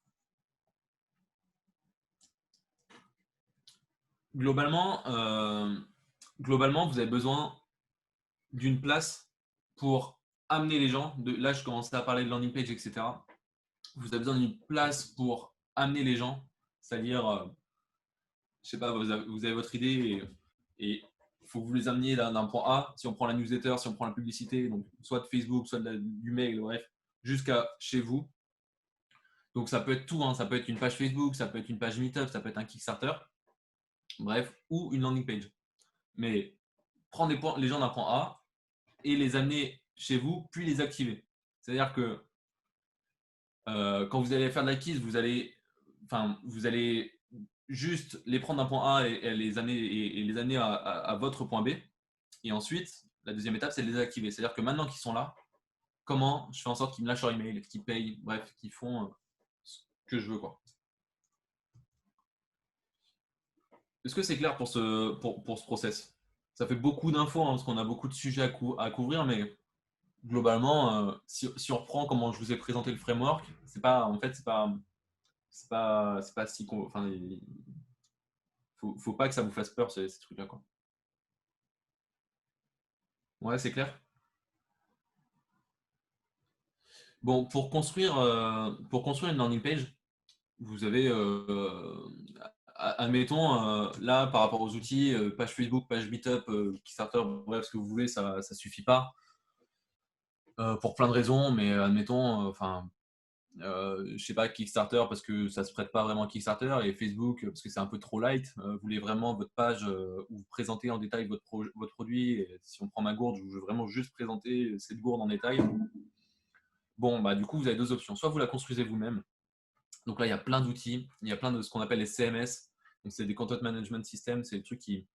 Globalement, vous avez besoin d'une place pour amener les gens. Là, je commençais à parler de landing page, etc. Vous avez besoin d'une place pour amener les gens, c'est-à-dire, je sais pas, vous avez votre idée et il faut que vous les ameniez d'un point A. Si on prend la newsletter, si on prend la publicité, donc soit de Facebook, soit du mail, bref, jusqu'à chez vous. Donc ça peut être tout, hein. Ça peut être une page Facebook, ça peut être une page Meetup, ça peut être un Kickstarter, bref, ou une landing page. Mais prendre les gens d'un point A et les amener chez vous, puis les activer. C'est-à-dire que quand vous allez faire de l'acquise, vous allez juste les prendre d'un point A et les amener à votre point B. Et ensuite, la deuxième étape, c'est de les activer. C'est-à-dire que maintenant qu'ils sont là, comment je fais en sorte qu'ils me lâchent leur email, qu'ils payent, bref, qu'ils font ce que je veux, quoi. Est-ce que c'est clair pour ce process? Ça fait beaucoup d'infos, hein, parce qu'on a beaucoup de sujets à couvrir, mais globalement, si on reprend comment je vous ai présenté le framework, c'est pas si, enfin, il faut pas que ça vous fasse peur ces trucs-là, quoi. Ouais, c'est clair. Bon, pour construire une landing page, vous avez, admettons, là, par rapport aux outils, page Facebook, page Meetup, Kickstarter, bref, ce que vous voulez, ça suffit pas pour plein de raisons, mais admettons, je sais pas, Kickstarter parce que ça se prête pas vraiment à Kickstarter et Facebook parce que c'est un peu trop light. Vous voulez vraiment votre page où vous présentez en détail votre produit. Et si on prend ma gourde, je veux vraiment juste présenter cette gourde en détail. Bon, bah du coup, vous avez deux options. Soit vous la construisez vous-même. Donc là, il y a plein d'outils. Il y a plein de ce qu'on appelle les CMS. Donc c'est des Content Management Systems. C'est des trucs qui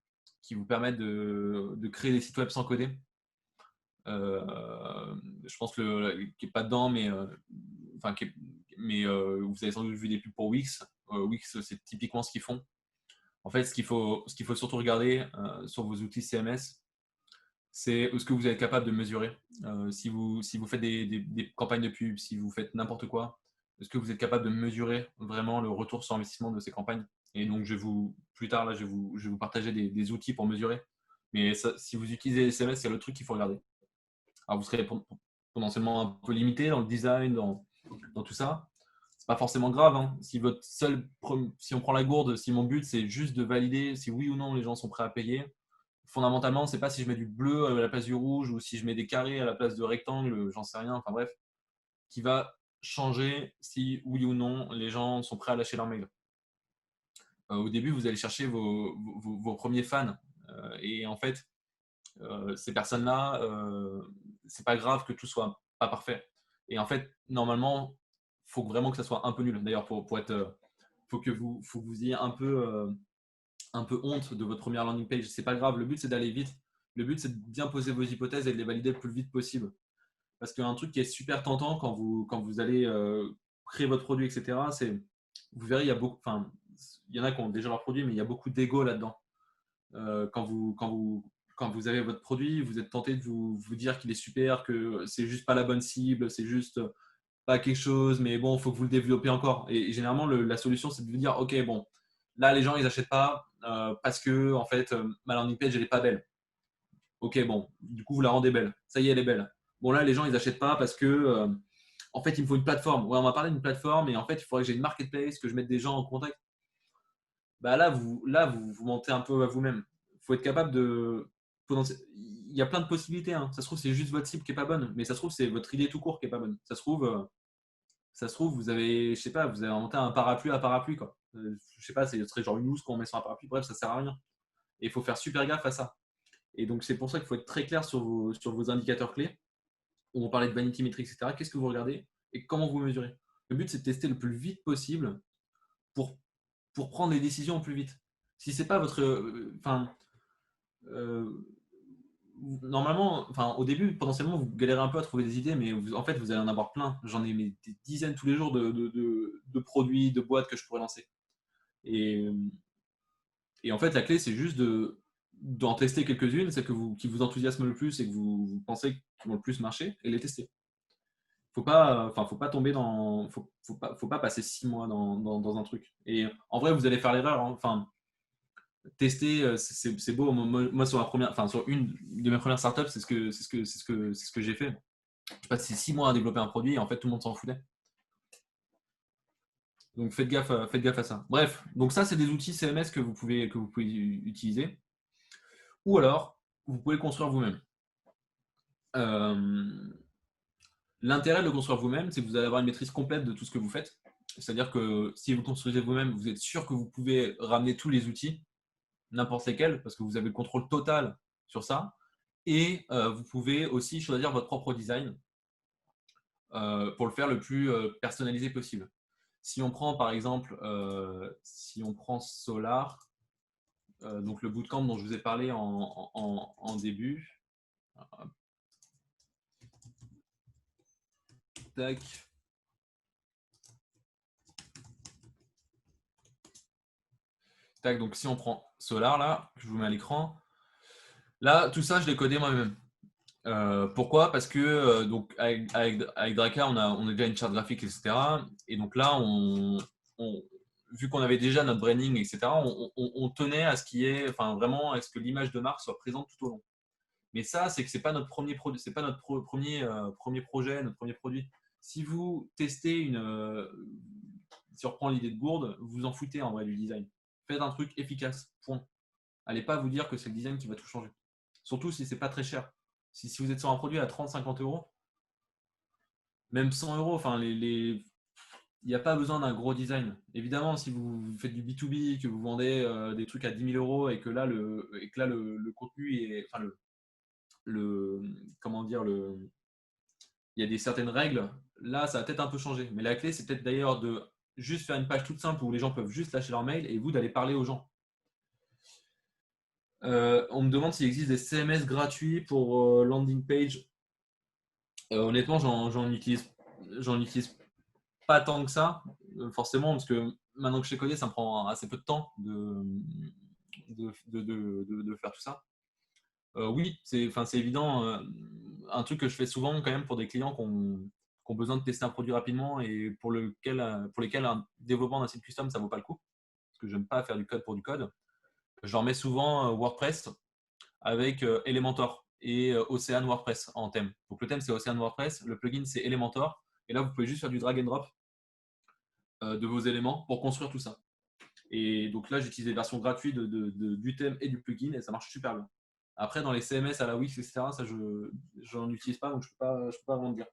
vous permettent de créer des sites web sans coder. Je pense qui n'est pas dedans, mais vous avez sans doute vu des pubs pour Wix. Wix, c'est typiquement ce qu'ils font. En fait, ce qu'il faut surtout regarder sur vos outils CMS, c'est ce que vous êtes capable de mesurer. Si vous faites des campagnes de pub, si vous faites n'importe quoi, est-ce que vous êtes capable de mesurer vraiment le retour sur investissement de ces campagnes? Et donc, plus tard, là, je vais vous partager des outils pour mesurer. Mais ça, si vous utilisez les SMS, c'est le truc qu'il faut regarder. Alors, vous serez potentiellement un peu limité dans le design, dans tout ça. C'est pas forcément grave. Hein. Si on prend la gourde, si mon but c'est juste de valider si oui ou non les gens sont prêts à payer, fondamentalement, c'est pas si je mets du bleu à la place du rouge ou si je mets des carrés à la place de rectangles, j'en sais rien. Enfin bref, qui va changer si oui ou non les gens sont prêts à lâcher leur mail. Au début, vous allez chercher vos premiers fans. Et en fait, ces personnes-là, c'est pas grave que tout soit pas parfait. Et en fait, normalement, il faut vraiment que ça soit un peu nul. D'ailleurs, pour être, faut que vous ayez un peu honte de votre première landing page. C'est pas grave. Le but, c'est d'aller vite. Le but, c'est de bien poser vos hypothèses et de les valider le plus vite possible. Parce qu'un truc qui est super tentant quand vous allez créer votre produit, etc., c'est, vous verrez, il y en a qui ont déjà leur produit, mais il y a beaucoup d'ego là-dedans. Quand vous avez votre produit, vous êtes tenté de vous dire qu'il est super, que c'est juste pas la bonne cible, c'est juste pas quelque chose, mais bon, il faut que vous le développez encore. Et généralement, la solution, c'est de vous dire, ok, bon, là, les gens, ils n'achètent pas parce que, en fait, ma landing page, elle n'est pas belle. Ok, bon, du coup, vous la rendez belle. Ça y est, elle est belle. Bon, là, les gens, ils n'achètent pas parce que, en fait, il me faut une plateforme. Ouais, on va parler d'une plateforme, et en fait, il faudrait que j'ai une marketplace, que je mette des gens en contact. Bah là, vous mentez un peu à vous-même. Il faut être capable de. Il y a plein de possibilités. Hein. Ça se trouve, c'est juste votre cible qui est pas bonne, mais ça se trouve, c'est votre idée tout court qui est pas bonne. Ça se trouve, vous avez, je sais pas, vous avez inventé un parapluie à parapluie, quoi. Je sais pas, ce serait genre une housse qu'on met sur un parapluie. Bref, ça sert à rien. Et il faut faire super gaffe à ça. Et donc, c'est pour ça qu'il faut être très clair sur vos indicateurs clés. On parlait de vanity metrics, etc. Qu'est-ce que vous regardez et comment vous mesurez? Le but, c'est de tester le plus vite possible pour, pour prendre les décisions au plus vite. Si c'est pas votre. Euh, Normalement, au début, potentiellement, vous galérez un peu à trouver des idées, mais en fait, vous allez en avoir plein. J'en ai des dizaines tous les jours de produits, de boîtes que je pourrais lancer. Et, et en fait, la clé, c'est juste d'en tester quelques-unes, celles qui vous enthousiasment le plus et que vous pensez qui vont le plus marcher, et les tester. Faut pas tomber faut pas passer 6 mois dans un truc. Et en vrai, vous allez faire l'erreur. Hein. Enfin, tester, c'est beau. Moi, sur une de mes premières startups, c'est ce que j'ai fait. Je passé 6 mois à développer un produit et en fait, tout le monde s'en foutait. Donc, faites gaffe à ça. Bref, donc ça, c'est des outils CMS que vous pouvez utiliser. Ou alors, vous pouvez le construire vous-même. Euh, L'intérêt de le construire vous-même, c'est que vous allez avoir une maîtrise complète de tout ce que vous faites. C'est-à-dire que si vous construisez vous-même, vous êtes sûr que vous pouvez ramener tous les outils, n'importe lesquels, parce que vous avez le contrôle total sur ça. Et vous pouvez aussi choisir votre propre design pour le faire le plus personnalisé possible. Si on prend par exemple, si on prend Solar, donc le bootcamp dont je vous ai parlé en début, tac, tac, donc si on prend Solar là, je vous mets à l'écran, là tout ça je l'ai codé moi-même. Pourquoi? Parce que donc avec Draka, on a déjà une charte graphique, etc. Et donc là, vu qu'on avait déjà notre branding, etc., on tenait à ce qui est, enfin vraiment, à ce que l'image de marque soit présente tout au long. Mais ça, c'est que c'est pas notre premier produit, c'est pas notre premier projet, notre premier produit. Si vous testez si on reprend l'idée de Gourde, vous vous en foutez en vrai du design. Faites un truc efficace. Point. Allez pas vous dire que c'est le design qui va tout changer. Surtout si c'est pas très cher. Si vous êtes sur un produit à 30-50 euros, même 100 euros, il n'y a pas besoin d'un gros design. Évidemment, si vous faites du B2B, que vous vendez des trucs à 10 000 euros et que là, le contenu est. Enfin, comment dire, il y a des certaines règles, là, ça va peut-être un peu changer. Mais la clé, c'est peut-être d'ailleurs de juste faire une page toute simple où les gens peuvent juste lâcher leur mail et vous d'aller parler aux gens. On me demande s'il existe des CMS gratuits pour landing page. Honnêtement, j'en utilise pas tant que ça, forcément, parce que maintenant que je sais coder, ça me prend assez peu de temps de faire tout ça. Oui, c'est évident. Un truc que je fais souvent quand même pour des clients qui ont besoin de tester un produit rapidement et pour lesquels un développement d'un site custom, ça vaut pas le coup. parce que je n'aime pas faire du code pour du code, je leur mets souvent WordPress avec Elementor et Ocean WordPress en thème. Donc le thème c'est Ocean WordPress, le plugin c'est Elementor, et là vous pouvez juste faire du drag and drop de vos éléments pour construire tout ça. Et donc là j'utilise les versions gratuites du thème et du plugin et ça marche super bien. Après dans les CMS à la Wix, etc., ça je n'en utilise pas, donc je ne peux pas vraiment dire.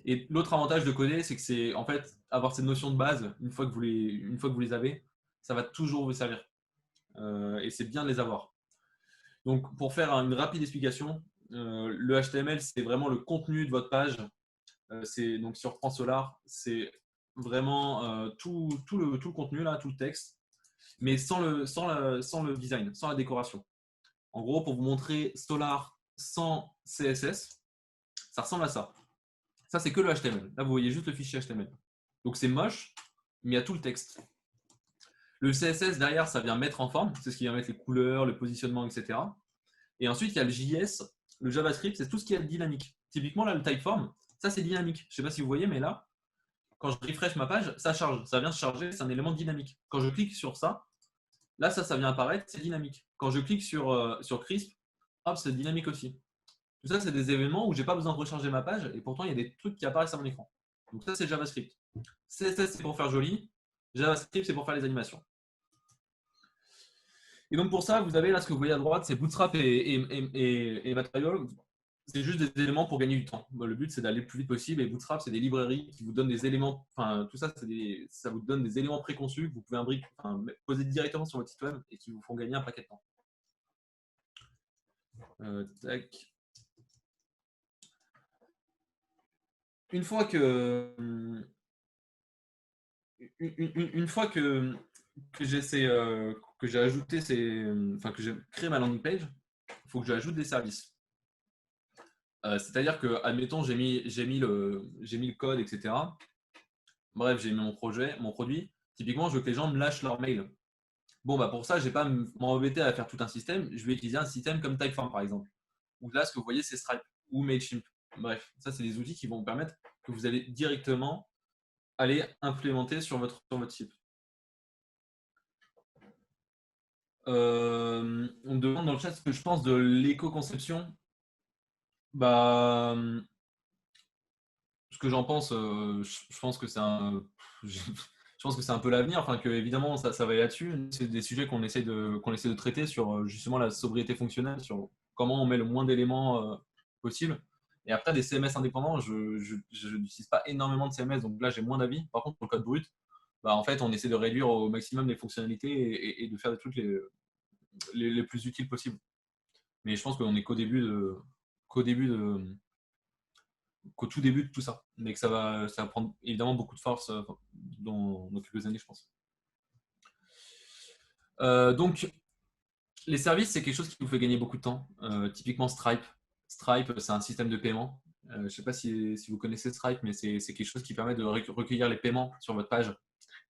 Et l'autre avantage de coder, c'est que c'est en fait avoir cette notion de base, une fois que vous les avez, ça va toujours vous servir. Et c'est bien de les avoir. Donc pour faire une rapide explication, le HTML, c'est vraiment le contenu de votre page. C'est donc sur France Solar, c'est vraiment tout le contenu, là, tout le texte, mais sans le design, sans la décoration. En gros, pour vous montrer Solar sans CSS, ça ressemble à ça. Ça, c'est que le HTML. Là, vous voyez juste le fichier HTML. Donc, c'est moche, mais il y a tout le texte. Le CSS, derrière, ça vient mettre en forme. C'est ce qui vient mettre les couleurs, le positionnement, etc. Et ensuite, il y a le JS, le JavaScript, c'est tout ce qui est dynamique. Typiquement, là, le Typeform, ça, c'est dynamique. Je ne sais pas si vous voyez, mais là, quand je refresh ma page, ça charge. Ça vient se charger, c'est un élément dynamique. Quand je clique sur ça, là, ça vient apparaître, c'est dynamique. Quand je clique sur Crisp, hop, c'est dynamique aussi. Tout ça, c'est des événements où je n'ai pas besoin de recharger ma page et pourtant, il y a des trucs qui apparaissent à mon écran. Donc ça, c'est JavaScript. CSS, c'est pour faire joli. JavaScript, c'est pour faire les animations. Et donc pour ça, vous avez là ce que vous voyez à droite, c'est Bootstrap et Material. C'est juste des éléments pour gagner du temps. Le but, c'est d'aller le plus vite possible. Et Bootstrap, c'est des librairies qui vous donnent des éléments. Enfin, tout ça, ça vous donne des éléments préconçus que vous pouvez poser directement sur votre site web et qui vous font gagner un paquet de temps. Tac. Une fois que j'ai ajouté que j'ai créé ma landing page, il faut que j'ajoute des services. C'est-à-dire que, admettons, j'ai mis le code, etc. Bref, j'ai mis mon produit. Typiquement, je veux que les gens me lâchent leur mail. Bon, bah pour ça, je ne vais pas m'embêter à faire tout un système. Je vais utiliser un système comme Typeform, par exemple. Ou là, ce que vous voyez, c'est Stripe ou Mailchimp. Bref, ça, c'est des outils qui vont vous permettre que vous allez directement aller implémenter sur votre site. On me demande dans le chat ce que je pense de l'éco-conception. Bah, ce que j'en pense, je pense que c'est je pense que c'est un peu l'avenir. Enfin, que évidemment, ça va aller là-dessus. C'est des sujets qu'on essaie de traiter sur justement la sobriété fonctionnelle, sur comment on met le moins d'éléments possible. Et après, des CMS indépendants, je n'utilise pas énormément de CMS, donc là, j'ai moins d'avis. Par contre, pour le code brut, bah, en fait, on essaie de réduire au maximum les fonctionnalités et de faire des trucs les plus utiles possibles. Mais je pense qu'on est qu'au tout début de tout ça. Mais que ça va prendre évidemment beaucoup de force dans quelques années, je pense. Donc, les services, c'est quelque chose qui vous fait gagner beaucoup de temps. Typiquement Stripe. Stripe, c'est un système de paiement. Je ne sais pas si vous connaissez Stripe, mais c'est quelque chose qui permet de recueillir les paiements sur votre page.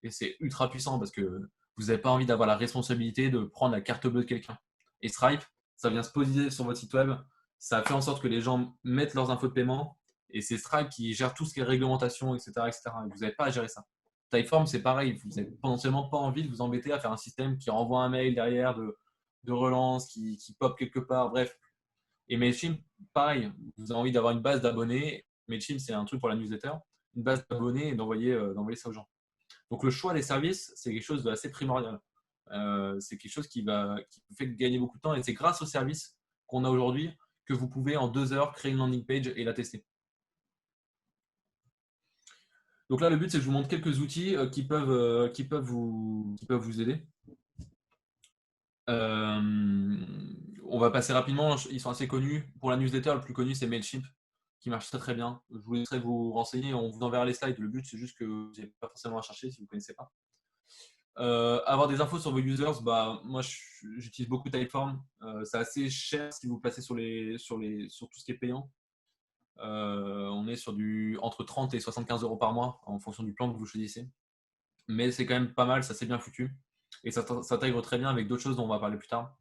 Et c'est ultra puissant parce que vous n'avez pas envie d'avoir la responsabilité de prendre la carte bleue de quelqu'un. Et Stripe, ça vient se positionner sur votre site web. Ça fait en sorte que les gens mettent leurs infos de paiement. Et c'est Stripe qui gère tout ce qui est réglementation, etc. etc. Et vous n'avez pas à gérer ça. Typeform, c'est pareil. Vous n'avez potentiellement pas envie de vous embêter à faire un système qui renvoie un mail derrière de relance, qui pop quelque part. Bref. Et Mailchimp, pareil. Vous avez envie d'avoir une base d'abonnés. Mailchimp, c'est un truc pour la newsletter. Une base d'abonnés et d'envoyer ça aux gens. Donc le choix des services, c'est quelque chose d'assez primordial. C'est quelque chose qui vous fait gagner beaucoup de temps et c'est grâce aux services qu'on a aujourd'hui que vous pouvez en 2 heures créer une landing page et la tester. Donc là, le but, c'est que je vous montre quelques outils qui peuvent vous aider. On va passer rapidement, ils sont assez connus. Pour la newsletter, le plus connu, c'est Mailchimp, qui marche très très bien. Je vous laisserai vous renseigner, on vous enverra les slides. Le but, c'est juste que vous n'avez pas forcément à chercher si vous ne connaissez pas. Avoir des infos sur vos users, bah, moi j'utilise beaucoup Typeform. C'est assez cher si vous passez sur tout ce qui est payant. On est sur entre 30 et 75 € par mois en fonction du plan que vous choisissez. Mais c'est quand même pas mal, ça c'est bien foutu. Et ça s'intègre très bien avec d'autres choses dont on va parler plus tard.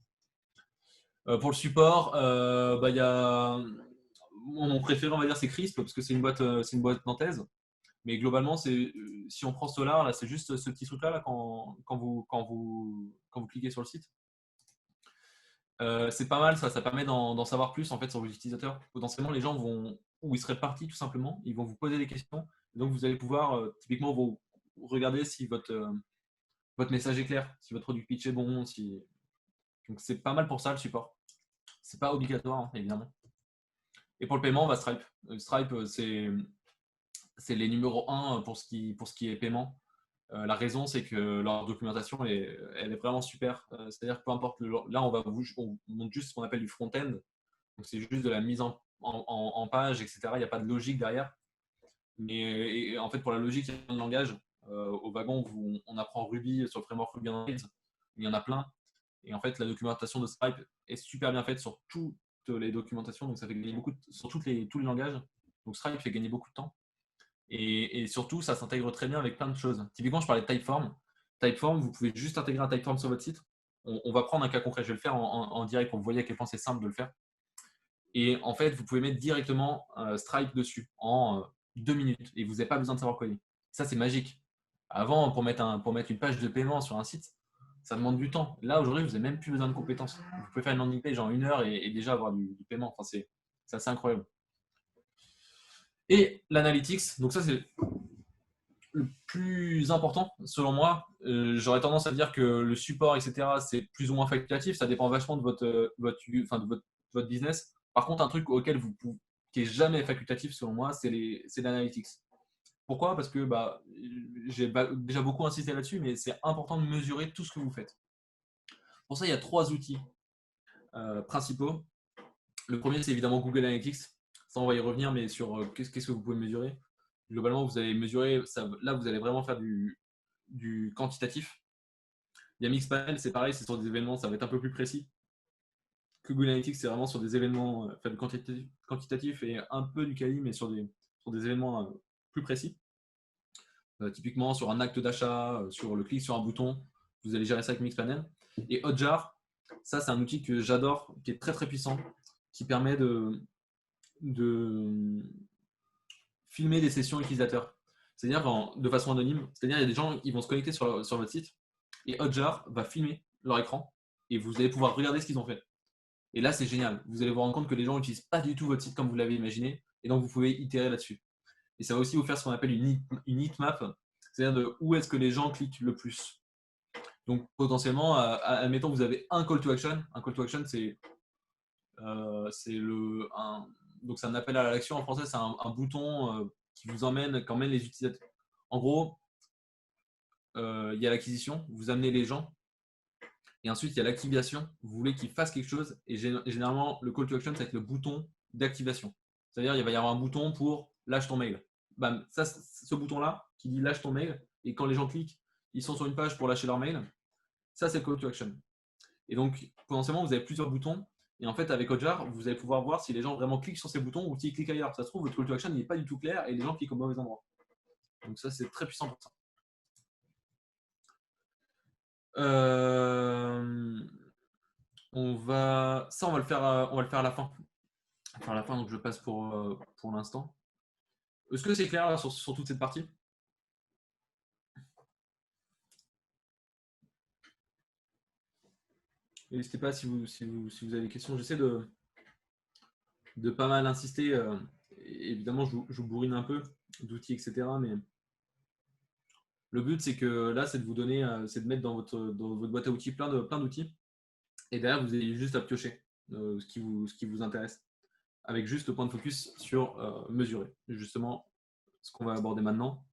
Pour le support, y a mon préféré, on va dire, c'est Crisp, parce que c'est une boîte nantaise. Mais globalement, si on prend Solar, là, c'est juste ce petit truc-là là, quand vous cliquez sur le site. C'est pas mal, ça permet d'en savoir plus en fait sur vos utilisateurs. Potentiellement, les gens vont, où ils seraient partis tout simplement, ils vont vous poser des questions. Donc, vous allez pouvoir typiquement vous regarder si votre message est clair, si votre produit pitch est bon. Donc, c'est pas mal pour ça le support. C'est pas obligatoire, hein, évidemment. Et pour le paiement, on va Stripe. Stripe, c'est les numéros 1 pour ce qui est paiement. La raison, c'est que leur documentation, elle est vraiment super. C'est-à-dire que peu importe, là, on montre juste ce qu'on appelle du front-end. Donc, c'est juste de la mise en page, etc. Il n'y a pas de logique derrière. Mais en fait, pour la logique, il y a plein de langages. Au wagon, on apprend Ruby sur le framework Ruby on Rails. Il y en a plein. Et en fait, la documentation de Stripe est super bien faite sur toutes les documentations. Donc, ça fait gagner sur tous les langages. Donc, Stripe fait gagner beaucoup de temps. Et surtout, ça s'intègre très bien avec plein de choses. Typiquement, je parlais de Typeform. Typeform, vous pouvez juste intégrer un Typeform sur votre site. On va prendre un cas concret. Je vais le faire en direct pour que vous voyez à quel point c'est simple de le faire. Et en fait, vous pouvez mettre directement Stripe dessus en 2 minutes. Et vous n'avez pas besoin de savoir coder. Ça, c'est magique. Avant, pour mettre une page de paiement sur un site, ça demande du temps. Là, aujourd'hui, vous n'avez même plus besoin de compétences. Vous pouvez faire une landing page en 1 heure et déjà avoir du paiement. Enfin, c'est assez incroyable. Et l'analytics, donc ça, c'est le plus important selon moi. J'aurais tendance à dire que le support, etc., c'est plus ou moins facultatif. Ça dépend vachement de votre business. Par contre, un truc qui est jamais facultatif selon moi, c'est l'analytics. Pourquoi? Parce que j'ai déjà beaucoup insisté là-dessus, mais c'est important de mesurer tout ce que vous faites. Pour ça, il y a 3 outils principaux. Le premier, c'est évidemment Google Analytics. Ça, on va y revenir, mais sur qu'est-ce que vous pouvez mesurer. Globalement, vous allez mesurer, là, vous allez vraiment faire du quantitatif. Il y a Mixpanel, c'est pareil, c'est sur des événements, ça va être un peu plus précis. Que Google Analytics, c'est vraiment sur des événements, faire du quantitatif et un peu du quali, mais sur des événements plus précis. Typiquement, sur un acte d'achat, sur le clic sur un bouton, vous allez gérer ça avec Mixpanel. Et Hotjar, ça, c'est un outil que j'adore, qui est très très puissant, qui permet de filmer des sessions utilisateurs. C'est-à-dire de façon anonyme. C'est-à-dire il y a des gens qui vont se connecter sur votre site et Hotjar va filmer leur écran et vous allez pouvoir regarder ce qu'ils ont fait. Et là, c'est génial. Vous allez vous rendre compte que les gens n'utilisent pas du tout votre site comme vous l'avez imaginé et donc vous pouvez itérer là-dessus. Et ça va aussi vous faire ce qu'on appelle une heatmap, c'est-à-dire de où est-ce que les gens cliquent le plus. Donc potentiellement, admettons que vous avez un call to action. Un call to action, c'est donc c'est un appel à l'action en français, c'est un bouton qui emmène les utilisateurs. En gros, il y a l'acquisition, vous amenez les gens, et ensuite il y a l'activation, vous voulez qu'ils fassent quelque chose, et généralement le call to action, c'est avec le bouton d'activation. C'est-à-dire il va y avoir un bouton pour lâche ton mail. Bam, ça, ce bouton-là qui dit lâche ton mail, et quand les gens cliquent, ils sont sur une page pour lâcher leur mail. Ça, c'est le call to action. Et donc, potentiellement, vous avez plusieurs boutons. Et en fait, avec Hotjar, vous allez pouvoir voir si les gens vraiment cliquent sur ces boutons ou s'ils cliquent ailleurs. Ça se trouve, votre call to action n'est pas du tout clair et les gens cliquent au mauvais endroit. Donc ça, c'est très puissant pour ça. On va le faire à la fin. Enfin, à la fin, donc je passe pour l'instant. Est-ce que c'est clair là, sur toute cette partie? N'hésitez pas si vous avez des questions. J'essaie de pas mal insister. Évidemment, je vous bourrine un peu d'outils, etc. Mais le but, c'est que là, c'est de vous donner, c'est de mettre dans votre boîte à outils plein d'outils. Et derrière, vous avez juste à piocher ce qui vous intéresse. Avec juste le point de focus sur mesurer. Justement, ce qu'on va aborder maintenant.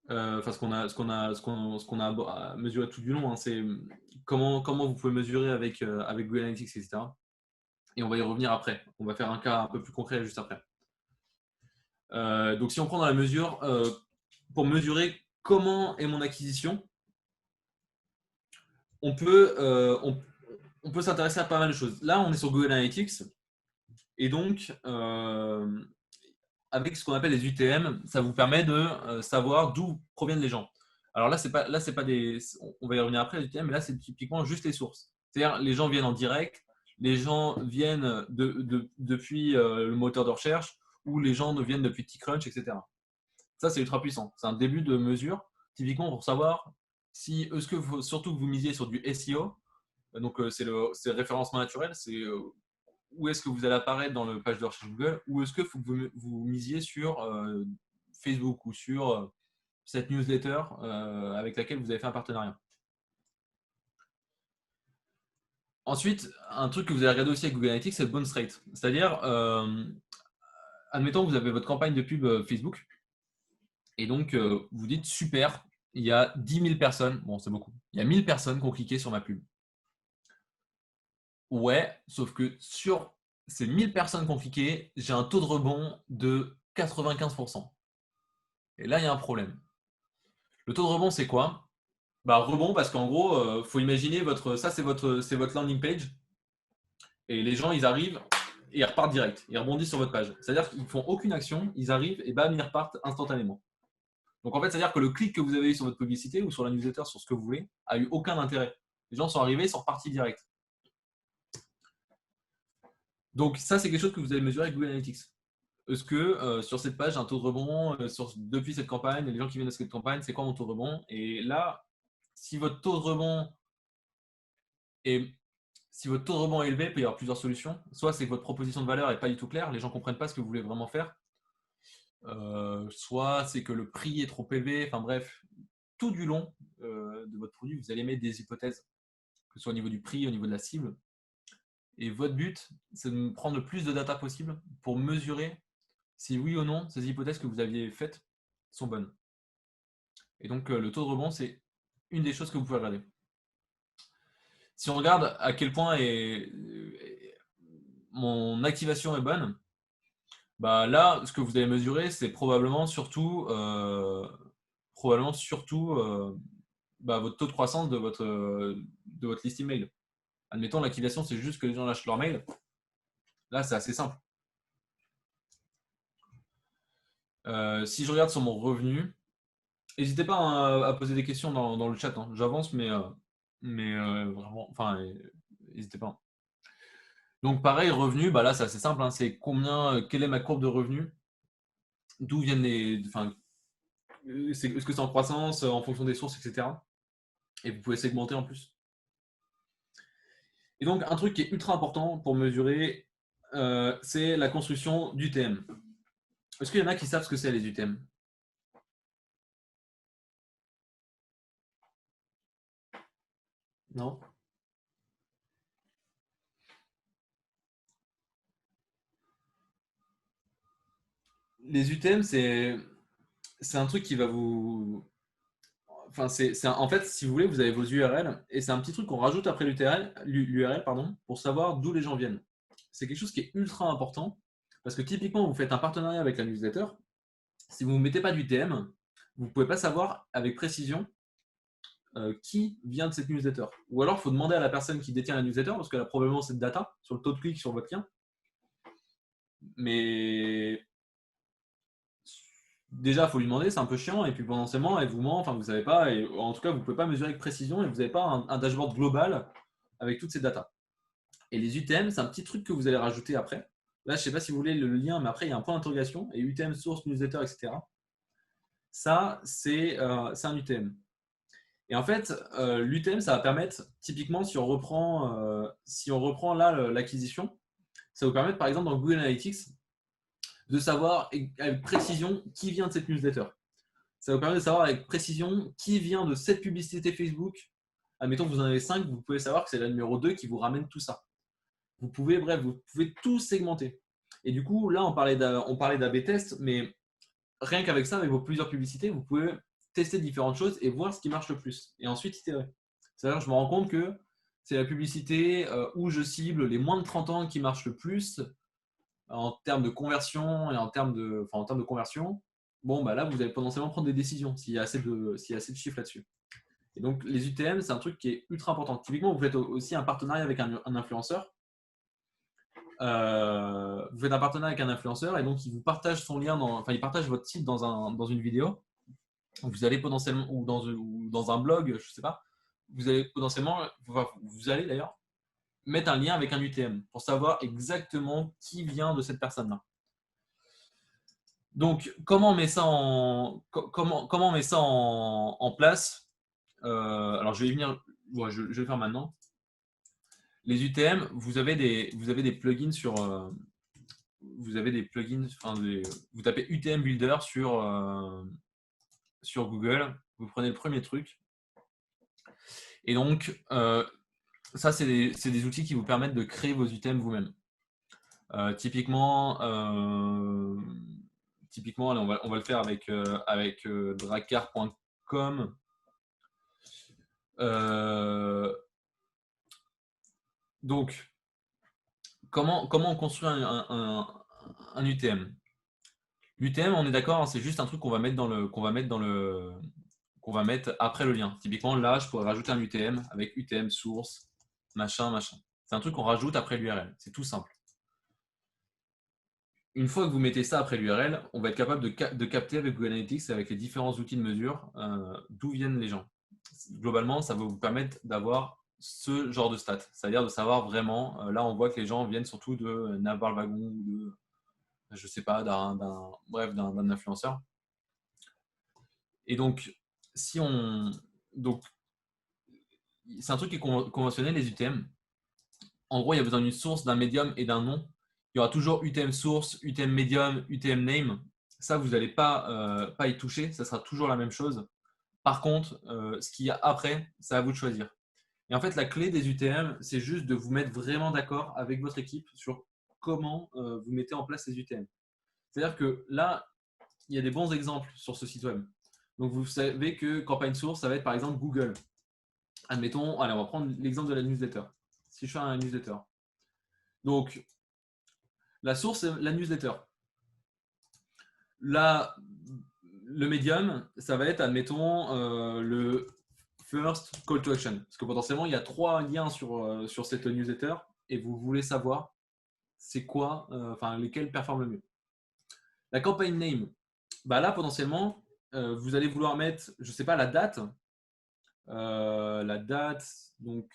Enfin, ce qu'on a mesuré tout du long, hein, c'est comment vous pouvez mesurer avec Google Analytics, etc. Et on va y revenir après. On va faire un cas un peu plus concret juste après. Donc, si on prend dans la mesure, pour mesurer comment est mon acquisition, on peut s'intéresser à pas mal de choses. Là, on est sur Google Analytics. Et donc, avec ce qu'on appelle les UTM, ça vous permet de savoir d'où proviennent les gens. Alors là, c'est pas on va y revenir après les UTM, mais là, c'est typiquement juste les sources. C'est-à-dire, les gens viennent en direct, les gens viennent depuis le moteur de recherche, ou les gens viennent depuis TechCrunch, etc. Ça, c'est ultra puissant. C'est un début de mesure, typiquement pour savoir si, est-ce que surtout que vous misiez sur du SEO, donc c'est le référencement naturel, c'est où est-ce que vous allez apparaître dans le page de recherche Google, ou est-ce que faut que vous misiez sur Facebook ou sur cette newsletter avec laquelle vous avez fait un partenariat. Ensuite, un truc que vous allez regarder aussi avec Google Analytics, c'est le bounce rate. C'est-à-dire, admettons que vous avez votre campagne de pub Facebook, et donc vous dites super, il y a 10 000 personnes, bon c'est beaucoup, il y a 1000 personnes qui ont cliqué sur ma pub. Ouais, sauf que sur ces 1000 personnes qui ont cliqué, j'ai un taux de rebond de 95%. Et là, il y a un problème. Le taux de rebond, c'est quoi? Bah, rebond, parce qu'en gros, faut imaginer ça, c'est votre landing page. Et les gens, ils arrivent et ils repartent direct. Ils rebondissent sur votre page. C'est-à-dire qu'ils ne font aucune action, ils arrivent et bam, ils repartent instantanément. Donc en fait, c'est-à-dire que le clic que vous avez eu sur votre publicité ou sur la newsletter, sur ce que vous voulez, a eu aucun intérêt. Les gens sont arrivés, ils sont repartis direct. Donc ça, c'est quelque chose que vous allez mesurer avec Google Analytics. Est-ce que sur cette page, j'ai un taux de rebond depuis cette campagne, les gens qui viennent de cette campagne, c'est quoi mon taux de rebond? Et là, si votre taux de rebond est élevé, il peut y avoir plusieurs solutions. Soit c'est que votre proposition de valeur n'est pas du tout claire, les gens ne comprennent pas ce que vous voulez vraiment faire. Soit c'est que le prix est trop élevé. Enfin bref, tout du long de votre produit, vous allez mettre des hypothèses, que ce soit au niveau du prix, au niveau de la cible. Et votre but, c'est de prendre le plus de data possible pour mesurer si oui ou non ces hypothèses que vous aviez faites sont bonnes. Et donc le taux de rebond, c'est une des choses que vous pouvez regarder. Si on regarde à quel point mon activation est bonne, bah là, ce que vous allez mesurer, c'est probablement surtout votre taux de croissance de votre liste email. Admettons, l'activation, c'est juste que les gens lâchent leur mail. Là, c'est assez simple. Si je regarde sur mon revenu, n'hésitez pas à poser des questions dans le chat. Hein. J'avance, mais vraiment, enfin, n'hésitez pas. Donc pareil, revenu, bah là c'est assez simple. Hein. C'est quelle est ma courbe de revenu? D'où viennent est-ce que c'est en croissance, en fonction des sources, etc. Et vous pouvez segmenter en plus. Et donc un truc qui est ultra important pour mesurer, c'est la construction d'UTM. Est-ce qu'il y en a qui savent ce que c'est les UTM? Non? Les UTM, c'est un truc qui va vous... Enfin, en fait, si vous voulez, vous avez vos URL et c'est un petit truc qu'on rajoute après l'URL, pour savoir d'où les gens viennent. C'est quelque chose qui est ultra important parce que typiquement, vous faites un partenariat avec la newsletter. Si vous ne mettez pas d'UTM, vous ne pouvez pas savoir avec précision qui vient de cette newsletter. Ou alors, il faut demander à la personne qui détient la newsletter parce qu'elle a probablement cette data sur le taux de clic sur votre lien. Mais déjà, il faut lui demander, c'est un peu chiant, et puis potentiellement, elle vous ment, enfin, vous savez pas, et en tout cas, vous ne pouvez pas mesurer avec précision, et vous n'avez pas un dashboard global avec toutes ces datas. Et les UTM, c'est un petit truc que vous allez rajouter après. Là, je ne sais pas si vous voulez le lien, mais après, il y a un point d'interrogation, et UTM, source, newsletter, etc. Ça, c'est un UTM. Et en fait, l'UTM, ça va permettre, typiquement, si on reprend là l'acquisition, ça vous permettre, par exemple, dans Google Analytics, de savoir avec précision qui vient de cette newsletter. Ça vous permet de savoir avec précision qui vient de cette publicité Facebook. Admettons que vous en avez 5, vous pouvez savoir que c'est la numéro 2 qui vous ramène tout ça. Vous pouvez tout segmenter. Et du coup, là, on parlait d'A/B test, mais rien qu'avec ça, avec vos plusieurs publicités, vous pouvez tester différentes choses et voir ce qui marche le plus. Et ensuite, itérer. C'est-à-dire que je me rends compte que c'est la publicité où je cible les moins de 30 ans qui marche le plus en termes de conversion et en termes de conversion. Bon, bah là, vous allez potentiellement prendre des décisions s'il y a assez de chiffres là-dessus. Et donc, les UTM, c'est un truc qui est ultra important. Typiquement, vous faites aussi un partenariat avec un influenceur. Vous faites un partenariat avec un influenceur et donc il vous partage son lien, il partage votre site dans une vidéo. Vous allez potentiellement, ou dans un blog, je ne sais pas, vous allez potentiellement, vous allez d'ailleurs mettre un lien avec un UTM pour savoir exactement qui vient de cette personne-là. Donc, comment on met ça comment on met ça en place? Alors, je vais y venir. Ouais, je vais le faire maintenant. Les UTM, vous avez des plugins vous avez des plugins, enfin, vous tapez UTM Builder sur Google. Vous prenez le premier truc. Et donc, ça, c'est des outils qui vous permettent de créer vos UTM vous-même. Typiquement, allez, on va le faire avec dragcar.com. Donc, comment on construit un UTM? L'UTM, on est d'accord, hein, c'est juste un truc qu'on va mettre qu'on va mettre après le lien. Typiquement, là, je pourrais rajouter un UTM avec UTM source, machin, machin. C'est un truc qu'on rajoute après l'URL. C'est tout simple. Une fois que vous mettez ça après l'URL, on va être capable de capter avec Google Analytics et avec les différents outils de mesure d'où viennent les gens. Globalement, ça va vous permettre d'avoir ce genre de stats, c'est-à-dire de savoir vraiment, là on voit que les gens viennent surtout de Naval Wagon ou de, je sais pas, d'un influenceur. Et donc, si on. Donc, c'est un truc qui est conventionnel, les UTM. En gros, il y a besoin d'une source, d'un médium et d'un nom. Il y aura toujours UTM source, UTM medium, UTM name. Ça, vous n'allez pas y toucher. Ça sera toujours la même chose. Par contre, ce qu'il y a après, c'est à vous de choisir. Et en fait, la clé des UTM, c'est juste de vous mettre vraiment d'accord avec votre équipe sur comment vous mettez en place ces UTM. C'est-à-dire que là, il y a des bons exemples sur ce site web. Donc, vous savez que campagne source, ça va être par exemple Google. Admettons, allez, on va prendre l'exemple de la newsletter. Si je fais un newsletter. Donc, la source, c'est la newsletter. Là, le médium, ça va être, admettons, le first call to action. Parce que potentiellement, il y a 3 liens sur cette newsletter et vous voulez savoir c'est quoi, lesquels performent le mieux. La campagne name, bah là, potentiellement, vous allez vouloir mettre, je ne sais pas, la date. Donc,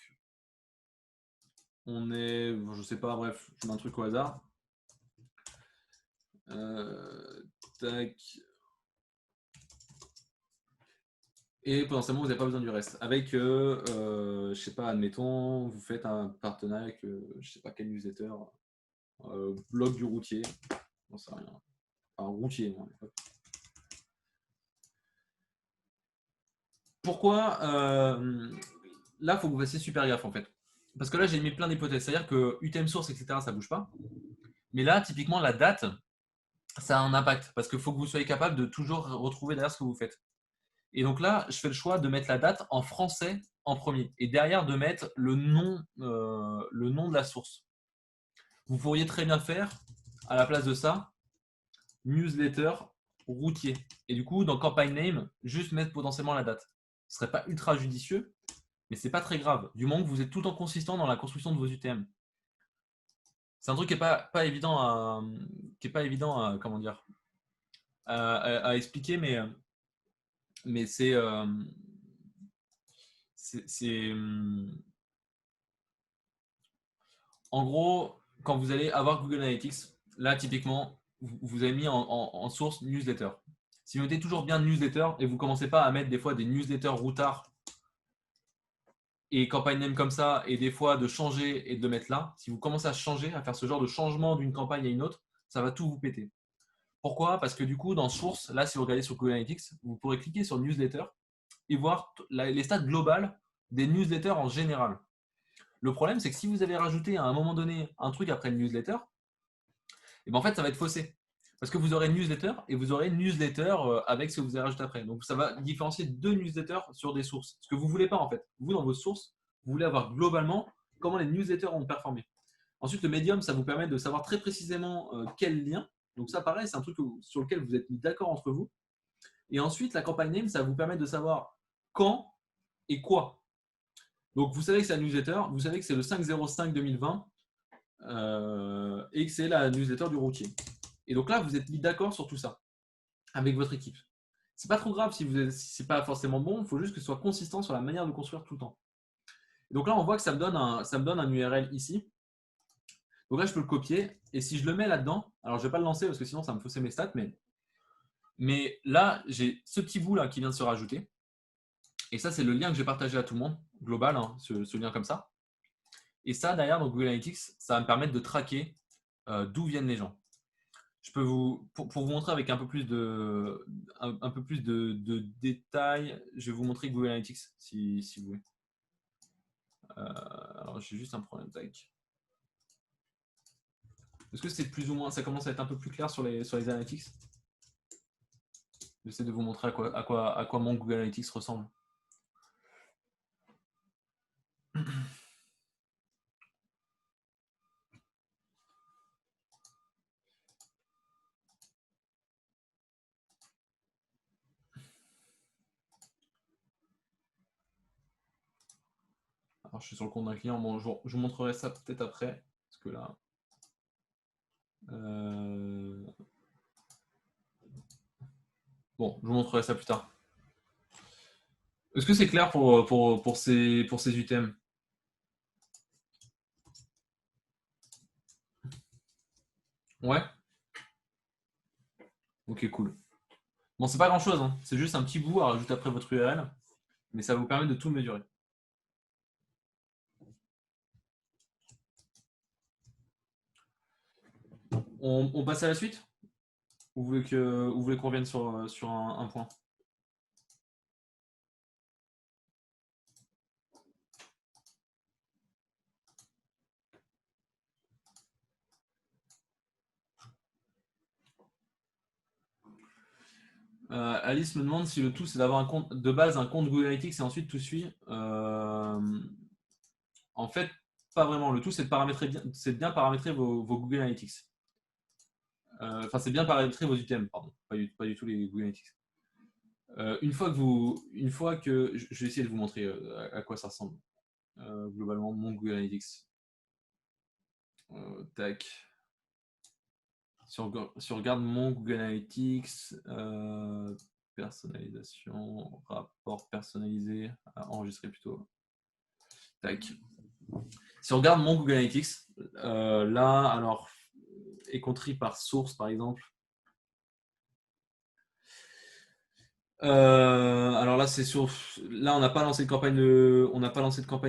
on est, je ne sais pas, bref, je mets un truc au hasard. Tac. Et potentiellement, vous n'avez pas besoin du reste. Avec, je sais pas, admettons, vous faites un partenariat avec, je sais pas quel newsletter, blog du routier, j'en sais rien. Enfin, routier, non, pourquoi là, il faut que vous fassiez super gaffe en fait. Parce que là, j'ai mis plein d'hypothèses. C'est-à-dire que UTM source, etc., ça bouge pas. Mais là, typiquement, la date, ça a un impact. Parce qu'il faut que vous soyez capable de toujours retrouver derrière ce que vous faites. Et donc là, je fais le choix de mettre la date en français en premier. Et derrière, de mettre le nom de la source. Vous pourriez très bien faire, à la place de ça, newsletter routier. Et du coup, dans campagne name, juste mettre potentiellement la date. Ce serait pas ultra judicieux, mais c'est pas très grave. Du moment que vous êtes tout en consistant dans la construction de vos UTM. C'est un truc qui est pas évident comment dire, à expliquer, mais c'est en gros, quand vous allez avoir Google Analytics, là typiquement, vous avez mis en source newsletter. Si vous mettez toujours bien newsletter et vous ne commencez pas à mettre des fois des newsletters routards et campagne name comme ça, et des fois de changer et de le mettre là, si vous commencez à changer, à faire ce genre de changement d'une campagne à une autre, ça va tout vous péter. Pourquoi? Parce que du coup, dans source, là, si vous regardez sur Google Analytics, vous pourrez cliquer sur newsletter et voir les stats globales des newsletters en général. Le problème, c'est que si vous avez rajouté à un moment donné un truc après une newsletter, et ben en fait, ça va être faussé. Parce que vous aurez une newsletter et vous aurez une newsletter avec ce que vous avez rajouté après. Donc, ça va différencier deux newsletters sur des sources. Ce que vous ne voulez pas, en fait. Vous, dans vos sources, vous voulez avoir globalement comment les newsletters ont performé. Ensuite, le médium, ça vous permet de savoir très précisément quel lien. Donc, ça, pareil, c'est un truc sur lequel vous êtes mis d'accord entre vous. Et ensuite, la campagne name, ça vous permet de savoir quand et quoi. Donc, vous savez que c'est la newsletter, vous savez que c'est le 5/05/2020 et que c'est la newsletter du routier. Et donc là, vous êtes mis d'accord sur tout ça avec votre équipe. C'est pas trop grave si c'est pas forcément bon, il faut juste que ce soit consistant sur la manière de construire tout le temps. Et donc là, on voit que ça me donne un URL ici. Donc là, je peux le copier et si je le mets là-dedans, alors je vais pas le lancer parce que sinon ça me faussait mes stats, mais Mais là, j'ai ce petit bout là qui vient de se rajouter. Et ça, c'est le lien que j'ai partagé à tout le monde, global, hein, ce lien comme ça. Et ça, derrière, dans Google Analytics, ça va me permettre de traquer d'où viennent les gens. Je peux pour vous montrer avec un peu plus un peu plus de détails, je vais vous montrer Google Analytics si vous voulez. Alors, j'ai juste un problème avec. Est-ce que c'est plus ou moins, ça commence à être un peu plus clair sur les analytics? J'essaie de vous montrer à quoi mon Google Analytics ressemble. Alors, je suis sur le compte d'un client. Bon, je vous montrerai ça peut-être après. Parce que là. Bon, je vous montrerai ça plus tard. Est-ce que c'est clair pour ces items? Ouais. Ok, cool. Bon, c'est pas grand-chose, hein. C'est juste un petit bout à rajouter après votre URL. Mais ça vous permet de tout mesurer. On passe à la suite? Ou vous voulez qu'on revienne sur un point? Alice me demande si le tout c'est d'avoir un compte de base, un compte Google Analytics et ensuite tout suit. En fait, pas vraiment. Le tout c'est de bien paramétrer vos Google Analytics. Enfin, c'est bien paramétrer vos items, pardon, pas du tout les Google Analytics. Une fois que je vais essayer de vous montrer à quoi ça ressemble globalement mon Google Analytics. Tac. Si on regarde mon Google Analytics, personnalisation, rapport personnalisé, enregistrer plutôt. Tac. Si on regarde mon Google Analytics, là, alors, est compris par source par exemple. Alors là, là, on n'a pas lancé de campagne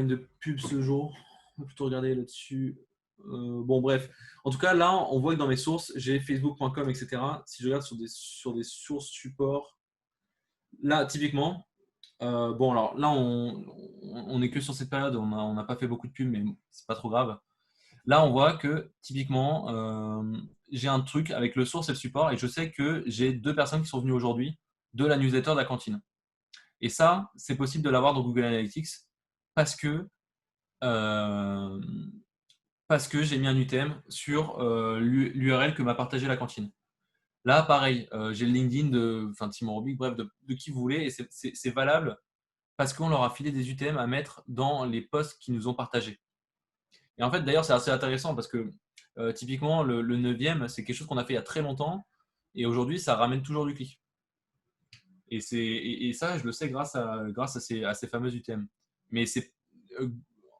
de pub ce jour. On va plutôt regarder là-dessus. Bon, bref. En tout cas, là, on voit que dans mes sources, j'ai facebook.com, etc. Si je regarde sur des sources support, là, typiquement, bon, alors là, on est que sur cette période, on n'a pas fait beaucoup de pubs, mais c'est pas trop grave. Là, on voit que typiquement, j'ai un truc avec le source et le support, et je sais que j'ai 2 personnes qui sont venues aujourd'hui de la newsletter de la cantine. Et ça, c'est possible de l'avoir dans Google Analytics parce que, euh, parce que j'ai mis un UTM sur l'URL que m'a partagé la cantine. Là, pareil, j'ai le LinkedIn de Timon Robic, bref, de qui vous voulez, et c'est valable parce qu'on leur a filé des UTM à mettre dans les posts qu'ils nous ont partagés. Et en fait, d'ailleurs, c'est assez intéressant parce que typiquement, le 9e, c'est quelque chose qu'on a fait il y a très longtemps, et aujourd'hui, ça ramène toujours du clic. Et ça, je le sais grâce à ces fameux UTM. Mais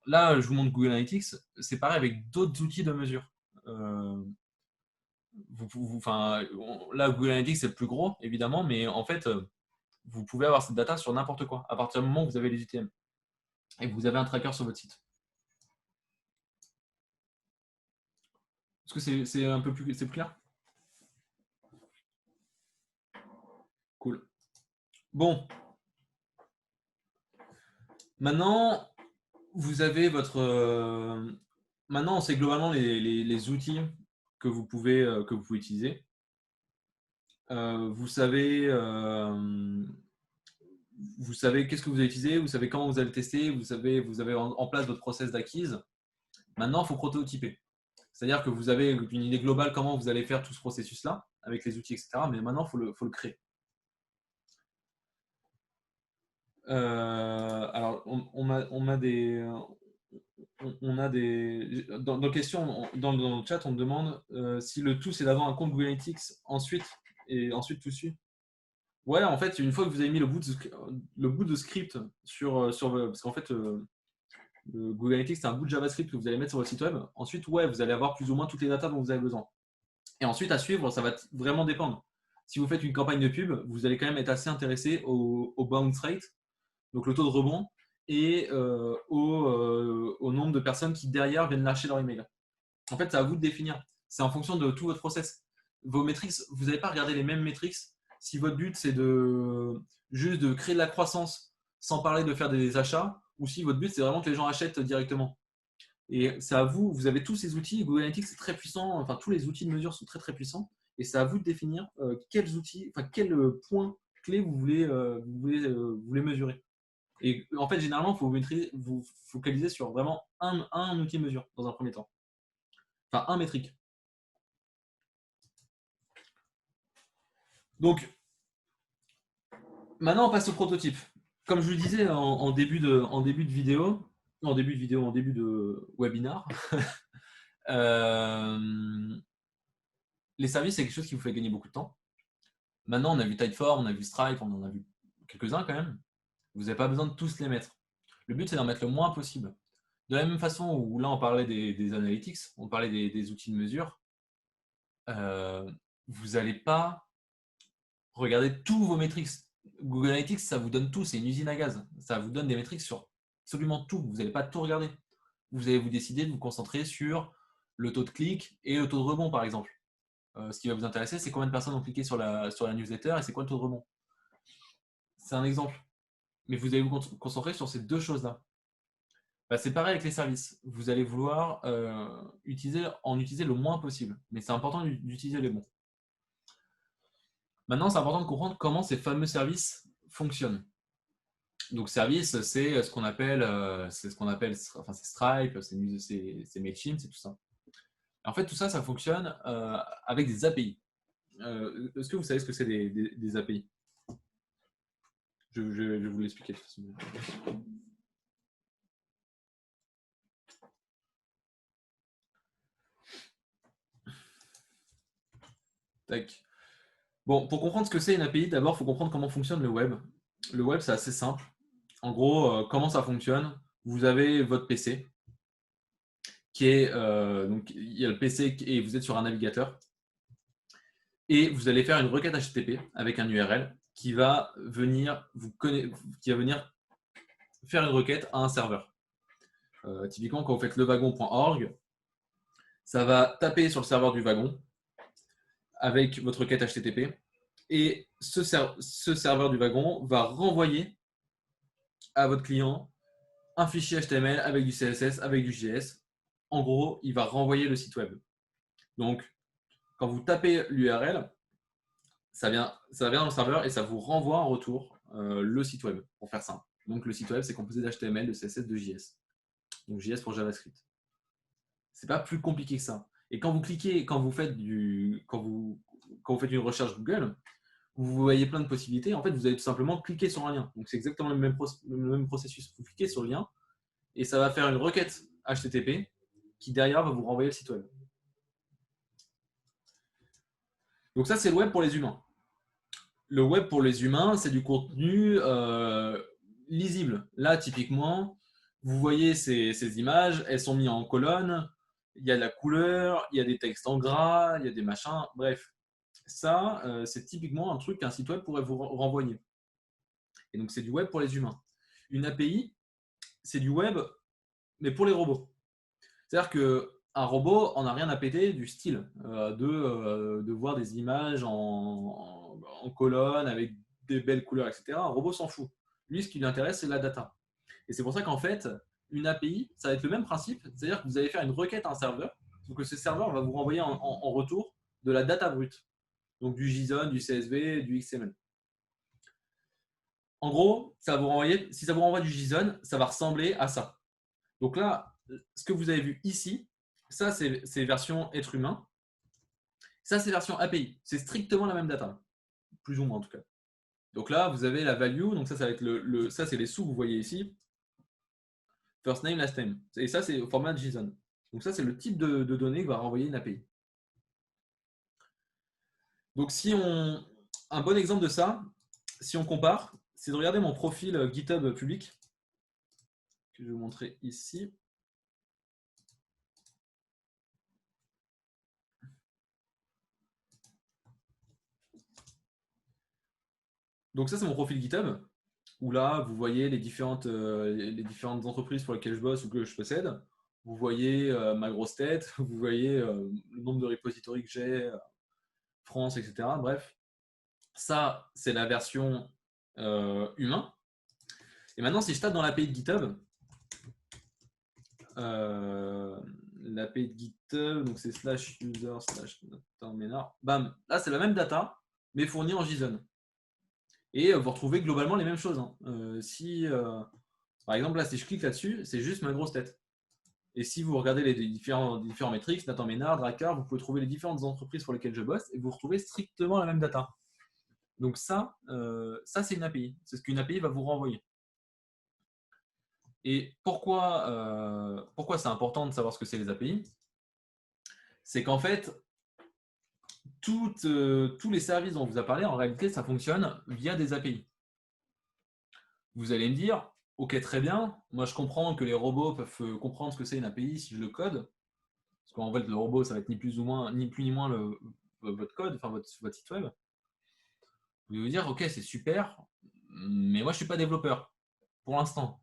là, je vous montre Google Analytics, c'est pareil avec d'autres outils de mesure. Là, Google Analytics, c'est le plus gros, évidemment, mais en fait, vous pouvez avoir cette data sur n'importe quoi, à partir du moment où vous avez les UTM et que vous avez un tracker sur votre site. Est-ce que c'est un peu plus clair? Cool. Bon. Maintenant, vous avez maintenant, on sait globalement les outils que vous pouvez utiliser. Vous savez qu'est-ce que vous allez utiliser, vous savez quand vous allez tester, vous avez en place votre process d'acquise. Maintenant, il faut prototyper. C'est-à-dire que vous avez une idée globale comment vous allez faire tout ce processus-là avec les outils, etc. Mais maintenant, il faut le créer. Alors, on a des dans le chat, on me demande si le tout c'est d'avoir un compte Google Analytics ensuite tout suit. Ouais, en fait, une fois que vous avez mis le bout de script parce qu'en fait, le Google Analytics c'est un bout de JavaScript que vous allez mettre sur votre site web. Ensuite, ouais, vous allez avoir plus ou moins toutes les datas dont vous avez besoin. Et ensuite, à suivre, ça va vraiment dépendre. si vous faites une campagne de pub, vous allez quand même être assez intéressé au bounce rate, donc le taux de rebond, et au nombre de personnes qui derrière viennent lâcher leur email. En fait, c'est à vous de définir. C'est en fonction de tout votre process. Vos métriques, vous n'allez pas regarder les mêmes métriques si votre but c'est juste de créer de la croissance sans parler de faire des achats, ou si votre but c'est vraiment que les gens achètent directement. Et c'est à vous, vous avez tous ces outils. Google Analytics c'est très puissant, enfin tous les outils de mesure sont très très puissants, et c'est à vous de définir quels outils, enfin quels points clés vous voulez mesurer. Et en fait, généralement, il faut vous focaliser sur vraiment un outil de mesure dans un premier temps. Enfin, un métrique. Donc, maintenant, on passe au prototype. Comme je vous le disais en début de vidéo, en début de webinar, les services, c'est quelque chose qui vous fait gagner beaucoup de temps. Maintenant, on a vu Typeform, on a vu Stripe, on en a vu quelques-uns quand même. Vous n'avez pas besoin de tous les mettre. Le but, c'est d'en mettre le moins possible. De la même façon où là, on parlait des analytics, on parlait des outils de mesure, vous n'allez pas regarder tous vos métriques. Google Analytics, ça vous donne tout, c'est une usine à gaz. Ça vous donne des métriques sur absolument tout. Vous n'allez pas tout regarder. Vous allez vous décider de vous concentrer sur le taux de clic et le taux de rebond, par exemple. Ce qui va vous intéresser, c'est combien de personnes ont cliqué sur la newsletter et c'est quoi le taux de rebond. C'est un exemple. Mais vous allez vous concentrer sur ces deux choses-là. Bah, c'est pareil avec les services. Vous allez vouloir utiliser le moins possible. Mais c'est important d'utiliser les bons. Maintenant, c'est important de comprendre comment ces fameux services fonctionnent. Donc, service, c'est ce qu'on appelle, c'est Stripe, c'est Mailchimp, c'est tout ça. En fait, tout ça, ça fonctionne avec des API. Est-ce que vous savez ce que c'est des API? Je vais vous l'expliquer de toute façon. Tac. Bon, pour comprendre ce que c'est une API, d'abord, il faut comprendre comment fonctionne le web. Le web, c'est assez simple. En gros, comment ça fonctionne? Vous avez votre PC, qui est donc il y a le PC et vous êtes sur un navigateur, et vous allez faire une requête HTTP avec un URL qui va venir faire une requête à un serveur. Typiquement, quand vous faites lewagon.org, ça va taper sur le serveur du wagon avec votre requête HTTP, et ce serveur du wagon va renvoyer à votre client un fichier HTML avec du CSS, avec du JS. En gros, il va renvoyer le site web. Donc, quand vous tapez l'URL, ça vient dans le serveur et ça vous renvoie en retour le site web, pour faire simple. Donc, le site web, c'est composé d'HTML, de CSS, de JS. Donc, JS pour JavaScript. C'est pas plus compliqué que ça. Et quand vous cliquez, quand vous faites une recherche Google, vous voyez plein de possibilités. En fait, vous allez tout simplement cliquer sur un lien. Donc, c'est exactement le même processus. Vous cliquez sur le lien et ça va faire une requête HTTP qui derrière va vous renvoyer le site web. Donc ça, c'est le web pour les humains. Le web pour les humains, c'est du contenu lisible. Là, typiquement, vous voyez ces images, elles sont mises en colonne, il y a de la couleur, il y a des textes en gras, il y a des machins, bref. Ça, c'est typiquement un truc qu'un site web pourrait vous renvoyer. Et donc, c'est du web pour les humains. Une API, c'est du web, mais pour les robots. C'est-à-dire qu'un robot en a rien à péter du style de voir des images en colonne avec des belles couleurs, etc. Un robot s'en fout. Lui, ce qui lui intéresse, c'est la data. Et c'est pour ça qu'en fait, une API, ça va être le même principe. C'est-à-dire que vous allez faire une requête à un serveur, donc ce serveur va vous renvoyer en retour de la data brute. Donc du JSON, du CSV, du XML. En gros, si ça vous renvoie du JSON, ça va ressembler à ça. Donc là, ce que vous avez vu ici, ça c'est version être humain. Ça c'est version API. C'est strictement la même data, plus ou moins en tout cas. Donc là, vous avez la value. Donc ça va être ça c'est les sous que vous voyez ici. First name, last name. Et ça c'est au format JSON. Donc ça c'est le type de données que va renvoyer une API. Donc un bon exemple de ça, si on compare, c'est de regarder mon profil GitHub public que je vais vous montrer ici. Donc ça, c'est mon profil GitHub, où là, vous voyez les différentes entreprises pour lesquelles je bosse ou que je possède. Vous voyez ma grosse tête, vous voyez le nombre de repositories que j'ai, France, etc. Bref, ça, c'est la version humain. Et maintenant, si je tape dans l'API de GitHub, l'API de GitHub, donc c'est /user/Ménard. Bam, là, c'est la même data, mais fournie en JSON. Et vous retrouvez globalement les mêmes choses. Hein. Par exemple, là, si je clique là-dessus, c'est juste ma grosse tête. Et si vous regardez les différents métriques, Nathan Ménard, Drakkar, vous pouvez trouver les différentes entreprises pour lesquelles je bosse et vous retrouvez strictement la même data. Donc ça c'est une API. C'est ce qu'une API va vous renvoyer. Et pourquoi c'est important de savoir ce que c'est les API? C'est qu'en fait, tous les services dont on vous a parlé, en réalité, ça fonctionne via des API. Vous allez me dire, ok, très bien, moi je comprends que les robots peuvent comprendre ce que c'est une API si je le code, parce qu'en fait, le robot, ça va être ni plus ni moins votre code, enfin votre site web. Vous allez vous dire, ok, c'est super, mais moi je ne suis pas développeur, pour l'instant.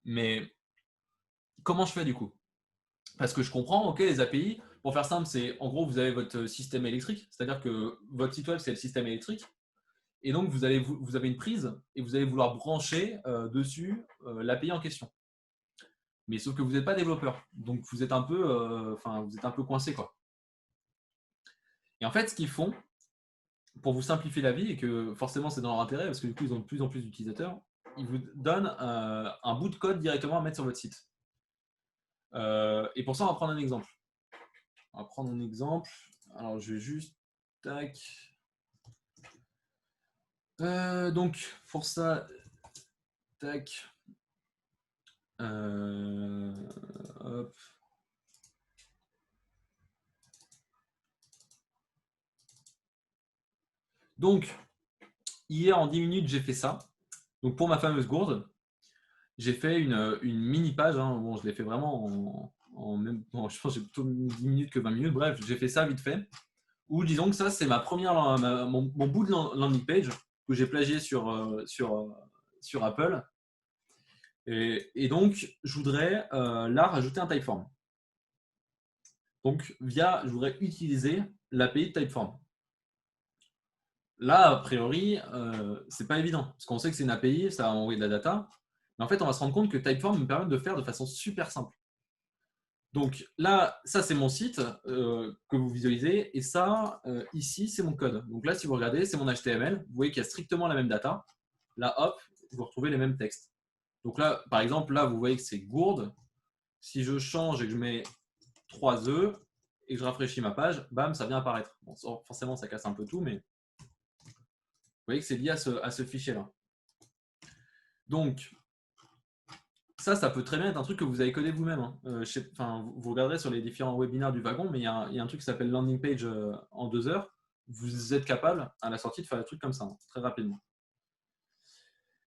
Mais comment je fais du coup? Parce que je comprends, ok, les API, pour faire simple, c'est en gros, vous avez votre système électrique, c'est-à-dire que votre site web, c'est le système électrique. Et donc, vous avez une prise et vous allez vouloir brancher dessus l'API en question. Mais sauf que vous n'êtes pas développeur. Donc, vous êtes un peu, coincé, quoi. Et en fait, ce qu'ils font, pour vous simplifier la vie, et que forcément, c'est dans leur intérêt, parce que du coup, ils ont de plus en plus d'utilisateurs, ils vous donnent un bout de code directement à mettre sur votre site. Et pour ça, on va prendre un exemple. Alors, je vais juste... Tac. Donc, pour ça... Tac. Hop. Donc, hier, en 10 minutes, j'ai fait ça. Donc, pour ma fameuse gourde, j'ai fait une mini page. Hein. Bon, je l'ai fait vraiment je pense que j'ai plutôt 10 minutes que 20 minutes. Bref, j'ai fait ça vite fait. Ou disons que ça, c'est mon bout de landing page que j'ai plagié sur Apple. Et donc, je voudrais là rajouter un Typeform. Donc, je voudrais utiliser l'API de Typeform. Là, a priori, c'est pas évident, parce qu'on sait que c'est une API, ça va envoyer de la data. Mais en fait, on va se rendre compte que Typeform me permet de faire de façon super simple. Donc là, ça c'est mon site que vous visualisez, et ça, ici, c'est mon code. Donc là, si vous regardez, c'est mon HTML. Vous voyez qu'il y a strictement la même data. Là, hop, vous retrouvez les mêmes textes. Donc là, par exemple, là, vous voyez que c'est gourde. Si je change et que je mets 3 œufs et que je rafraîchis ma page, bam, ça vient apparaître. Bon, forcément, ça casse un peu tout, mais vous voyez que c'est lié à ce fichier-là. Donc, ça peut très bien être un truc que vous avez codé vous-même. Hein. Vous regarderez sur les différents webinaires du wagon, mais il y a un truc qui s'appelle landing page en 2 heures. Vous êtes capable, à la sortie, de faire des trucs comme ça, hein, très rapidement.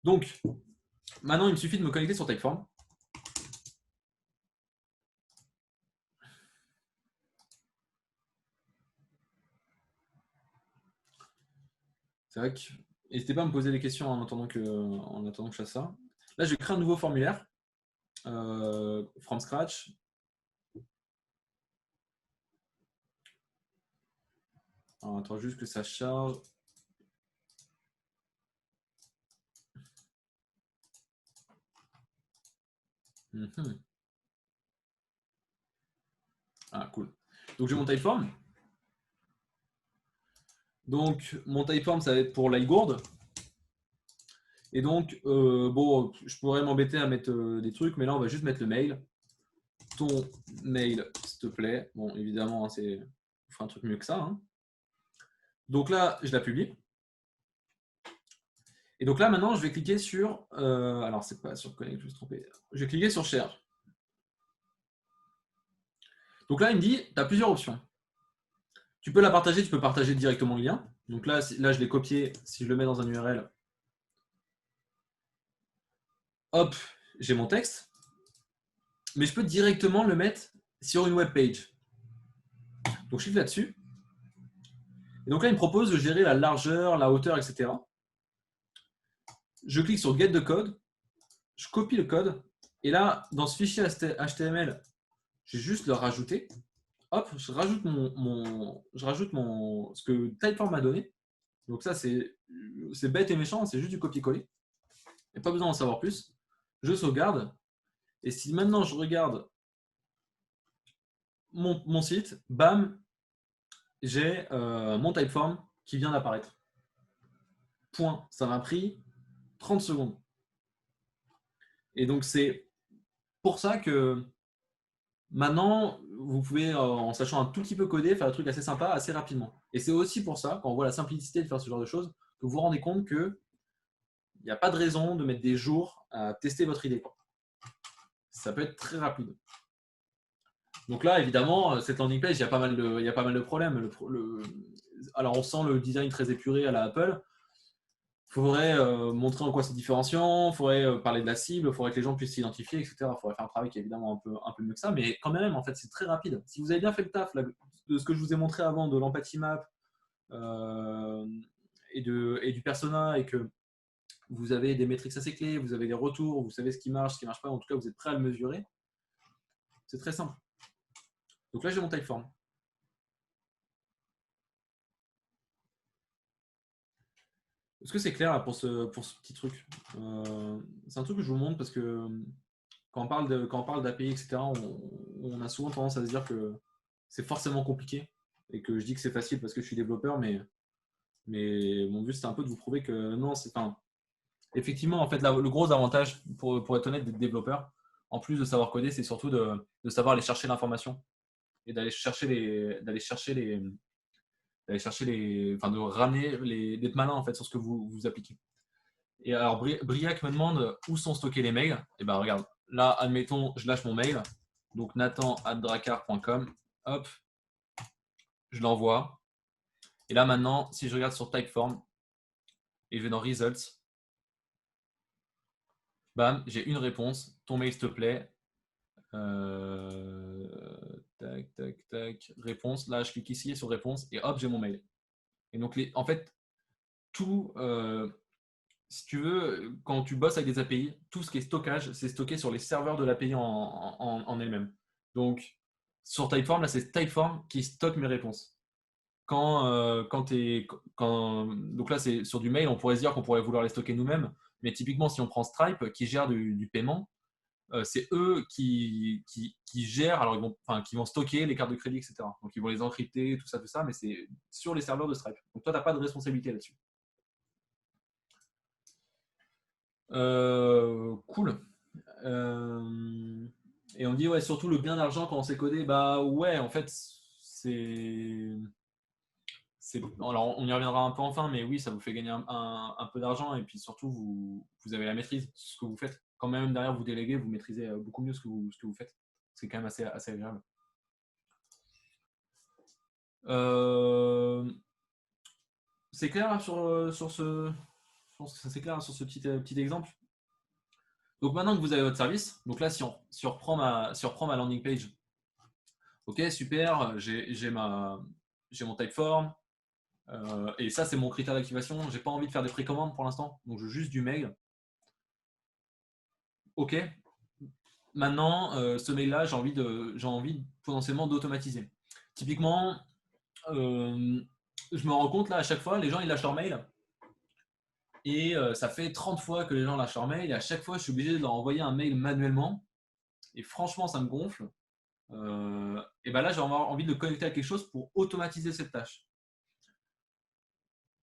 Donc, maintenant, il me suffit de me connecter sur Typeform. Tac. N'hésitez pas à me poser des questions en attendant que je fasse ça. Là, je vais créer un nouveau formulaire from scratch. Alors, attends juste que ça charge. Ah, cool. Donc, j'ai mon Typeform. Donc, mon Typeform, ça va être pour l'iGourde. Et donc, bon, je pourrais m'embêter à mettre des trucs, mais là, on va juste mettre le mail. Ton mail, s'il te plaît. Bon, évidemment, on fera un truc mieux que ça. Hein. Donc là, je la publie. Et donc là, maintenant, je vais cliquer sur... alors, c'est pas sur Connect, je me suis trompé. Je vais cliquer sur Share. Donc là, il me dit, tu as plusieurs options. Tu peux la partager, tu peux partager directement le lien. Donc là, je l'ai copié. Si je le mets dans un URL, hop, j'ai mon texte. Mais je peux directement le mettre sur une web page. Donc je clique là-dessus. Et donc là, il me propose de gérer la largeur, la hauteur, etc. Je clique sur Get the code, je copie le code, et là, dans ce fichier HTML, j'ai juste le rajouter. Hop, je rajoute ce que Typeform m'a donné. Donc ça, c'est bête et méchant, c'est juste du copier-coller. Et pas besoin d'en savoir plus. Je sauvegarde. Et si maintenant je regarde mon site, bam, j'ai mon Typeform qui vient d'apparaître. Point. Ça m'a pris 30 secondes. Et donc c'est pour ça que maintenant, vous pouvez, en sachant un tout petit peu coder, faire un truc assez sympa, assez rapidement. Et c'est aussi pour ça, quand on voit la simplicité de faire ce genre de choses, que vous vous rendez compte qu'il n'y a pas de raison de mettre des jours à tester votre idée. Ça peut être très rapide. Donc là, évidemment, cette landing page, il y a pas mal de problèmes. Alors, on sent le design très épuré à la Apple. Il faudrait montrer en quoi c'est différenciant, il faudrait parler de la cible, il faudrait que les gens puissent s'identifier, etc. Il faudrait faire un travail qui est évidemment un peu mieux que ça, mais quand même, en fait, c'est très rapide. Si vous avez bien fait le taf là, de ce que je vous ai montré avant, de l'empathie map et du persona, et que vous avez des métriques assez clés, vous avez des retours, vous savez ce qui marche pas, en tout cas, vous êtes prêt à le mesurer, c'est très simple. Donc là, j'ai mon Typeform. Est-ce que c'est clair là, pour ce petit truc c'est un truc que je vous montre parce que quand on parle d'API, etc., on a souvent tendance à se dire que c'est forcément compliqué et que je dis que c'est facile parce que je suis développeur, mais mon but c'est un peu de vous prouver que non, c'est pas. Effectivement, en fait, là, le gros avantage, pour être honnête, d'être développeur, en plus de savoir coder, c'est surtout de savoir aller chercher l'information et d'aller chercher enfin, de ramener d'être malin en fait sur ce que vous appliquez. Et alors, Briac me demande où sont stockés les mails. Et ben regarde, là, admettons, je lâche mon mail. Donc, nathan@dracar.com. Hop, je l'envoie. Et là, maintenant, si je regarde sur Typeform et je vais dans Results, bam, j'ai une réponse. Ton mail, s'il te plaît. Tac, tac, tac. Réponse. Là, je clique ici sur réponse et hop, j'ai mon mail. Et donc, en fait, tout. Si tu veux, quand tu bosses avec des API, tout ce qui est stockage, c'est stocké sur les serveurs de l'API en elle-même. Donc, sur Typeform, là, c'est Typeform qui stocke mes réponses. Donc là, c'est sur du mail, on pourrait se dire qu'on pourrait vouloir les stocker nous-mêmes, mais typiquement, si on prend Stripe, qui gère du paiement, c'est eux qui gèrent, alors qui vont stocker les cartes de crédit, etc. Donc, ils vont les encrypter, tout ça, mais c'est sur les serveurs de Stripe. Donc, toi, tu n'as pas de responsabilité là-dessus. Cool. Et on dit, ouais, surtout le gain d'argent quand on sait coder. Bah ouais, en fait, alors, on y reviendra un peu enfin, mais oui, ça vous fait gagner un peu d'argent et puis surtout, vous avez la maîtrise sur ce que vous faites. Quand même derrière vous déléguez, vous maîtrisez beaucoup mieux ce que vous faites. C'est quand même assez agréable. C'est clair sur ce. Je pense que c'est clair sur ce petit exemple. Donc maintenant que vous avez votre service, donc là si on reprend ma landing page, ok super, j'ai mon Typeform, et ça c'est mon critère d'activation. J'ai pas envie de faire des précommandes pour l'instant, donc je veux juste du mail. Ok. Maintenant, ce mail-là, j'ai envie potentiellement d'automatiser. Typiquement, je me rends compte là à chaque fois, les gens ils lâchent leur mail. Et ça fait 30 fois que les gens lâchent leur mail et à chaque fois je suis obligé de leur envoyer un mail manuellement. Et franchement, ça me gonfle. Et ben là, j'ai envie de le connecter à quelque chose pour automatiser cette tâche.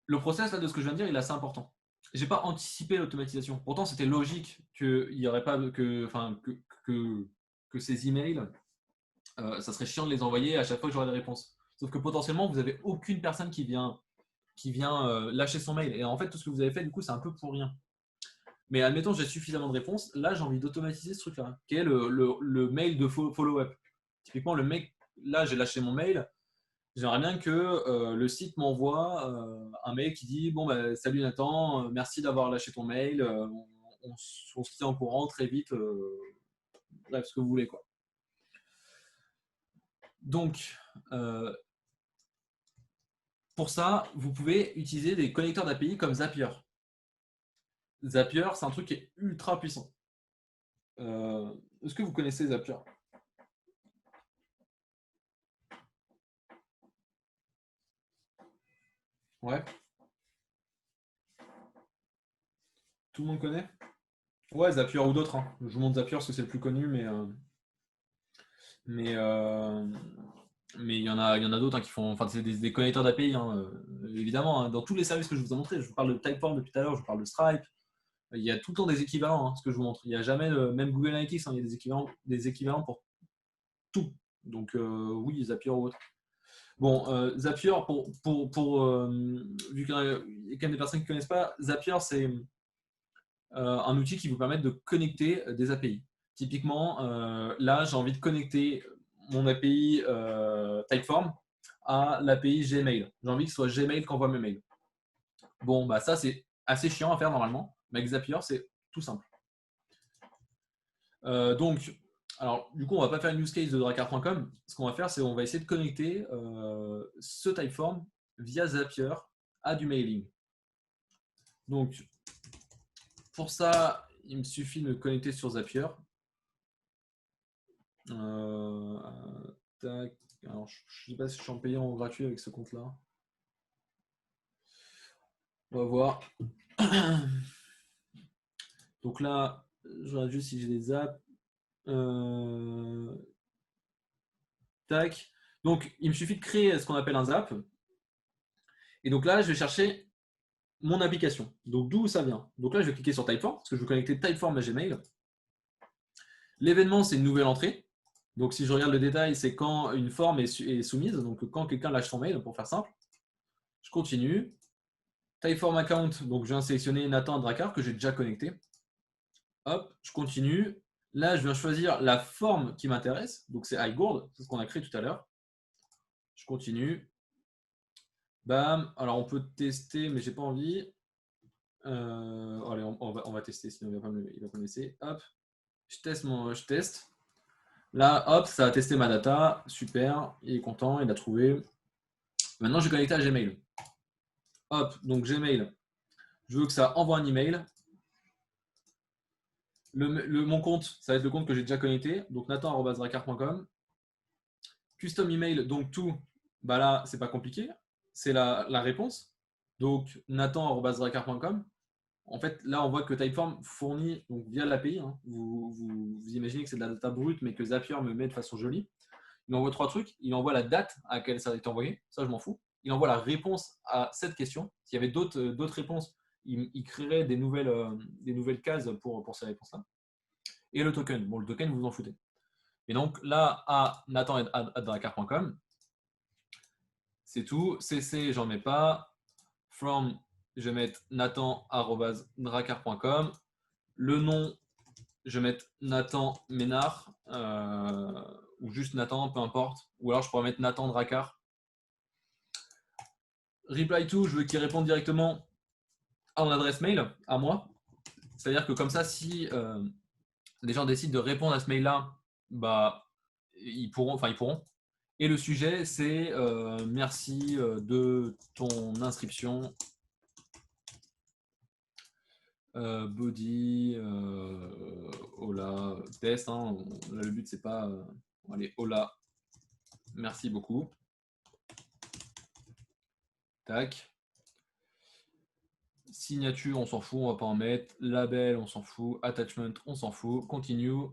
Le process là, de ce que je viens de dire, il est assez important. J'ai pas anticipé l'automatisation. Pourtant, c'était logique qu'il n'y aurait pas que ces emails, ça serait chiant de les envoyer à chaque fois que j'aurai des réponses. Sauf que potentiellement, vous n'avez aucune personne qui vient lâcher son mail. Et en fait, tout ce que vous avez fait, du coup, c'est un peu pour rien. Mais admettons, j'ai suffisamment de réponses. Là, j'ai envie d'automatiser ce truc-là, qui est le mail de follow-up. Typiquement, le mec, là, j'ai lâché mon mail. J'aimerais bien que le site m'envoie un mail qui dit bon, bah, salut Nathan, merci d'avoir lâché ton mail. On se tient au courant très vite. Bref, ce que vous voulez, quoi. Donc, pour ça, vous pouvez utiliser des connecteurs d'API comme Zapier. Zapier, c'est un truc qui est ultra puissant. Est-ce que vous connaissez Zapier? Ouais. Tout le monde connaît? Ouais, Zapier ou d'autres, hein. Je vous montre Zapier parce que c'est le plus connu, mais, euh, mais il y en a d'autres, hein, qui font. Enfin, c'est des connecteurs d'API, hein, évidemment, hein. Dans tous les services que je vous ai montrés, je vous parle de Typeform depuis tout à l'heure, je vous parle de Stripe. Il y a tout le temps des équivalents, hein, ce que je vous montre. Il n'y a jamais, même Google Analytics, hein, il y a des équivalents pour tout. Donc, oui, Zapier ou autre. Bon, Zapier, vu qu'il y a quand même des personnes qui ne connaissent pas, Zapier, c'est un outil qui vous permet de connecter des API. Typiquement, là, j'ai envie de connecter mon API Typeform à l'API Gmail. J'ai envie que ce soit Gmail qui envoie mes mails. Bon, bah ça, c'est assez chiant à faire normalement, mais avec Zapier, c'est tout simple. Donc, alors, du coup, on va pas faire une use case de Dracar.com. Ce qu'on va faire, c'est on va essayer de connecter ce Typeform via Zapier à du mailing. Donc, pour ça, il me suffit de me connecter sur Zapier. Tac. Alors, je ne sais pas si je suis en payant ou gratuit avec ce compte-là. On va voir. Donc là, je regarde juste si j'ai des apps. Tac. Donc, il me suffit de créer ce qu'on appelle un zap. Et donc là, je vais chercher mon application. Donc, d'où ça vient? Donc là, je vais cliquer sur Typeform, parce que je veux connecter Typeform à Gmail. L'événement, c'est une nouvelle entrée. Donc, si je regarde le détail, c'est quand une forme est soumise. Donc, quand quelqu'un lâche son mail, pour faire simple. Je continue. Typeform account, donc je viens sélectionner Nathan Dracar que j'ai déjà connecté. Hop, je continue. Là, je viens choisir la forme qui m'intéresse. Donc c'est iGourd, c'est ce qu'on a créé tout à l'heure. Je continue. Bam. Alors on peut tester, mais j'ai pas envie. Allez, on va tester, sinon il va pas me laisser. Hop, je teste. Là, hop, ça a testé ma data. Super, il est content, il a trouvé. Maintenant, je vais connecter à Gmail. Hop, donc Gmail. Je veux que ça envoie un email. Mon compte, ça va être le compte que j'ai déjà connecté. Donc nathan@dracar.com. Custom email, donc tout. Bah là, c'est pas compliqué. C'est la réponse. Donc nathan@dracar.com. En fait, là, on voit que Typeform fournit, donc via l'API, hein, vous imaginez que c'est de la data brute, mais que Zapier me met de façon jolie. Il envoie trois trucs. Il envoie la date à laquelle ça a été envoyé. Ça, je m'en fous. Il envoie la réponse à cette question. S'il y avait d'autres réponses, il créerait des nouvelles cases pour ces réponses-là. Et le token. Bon, le token, vous vous en foutez. Et donc là, à nathan@dracar.com, c'est tout. CC, j'en mets pas. From, je vais mettre nathan@dracar.com. Le nom, je vais mettre Nathan Ménard, ou juste Nathan, peu importe. Ou alors je pourrais mettre Nathan Dracar. Reply to, je veux qu'il réponde directement à mon adresse mail, à moi. C'est-à-dire que comme ça, si les gens décident de répondre à ce mail-là, bah, ils pourront. Et le sujet, c'est merci de ton inscription. Body, hola, test. Hein. Là, le but, c'est pas. Allez, hola, merci beaucoup. Tac. Signature, on s'en fout, on va pas en mettre. Label, on s'en fout. Attachment, on s'en fout. Continue.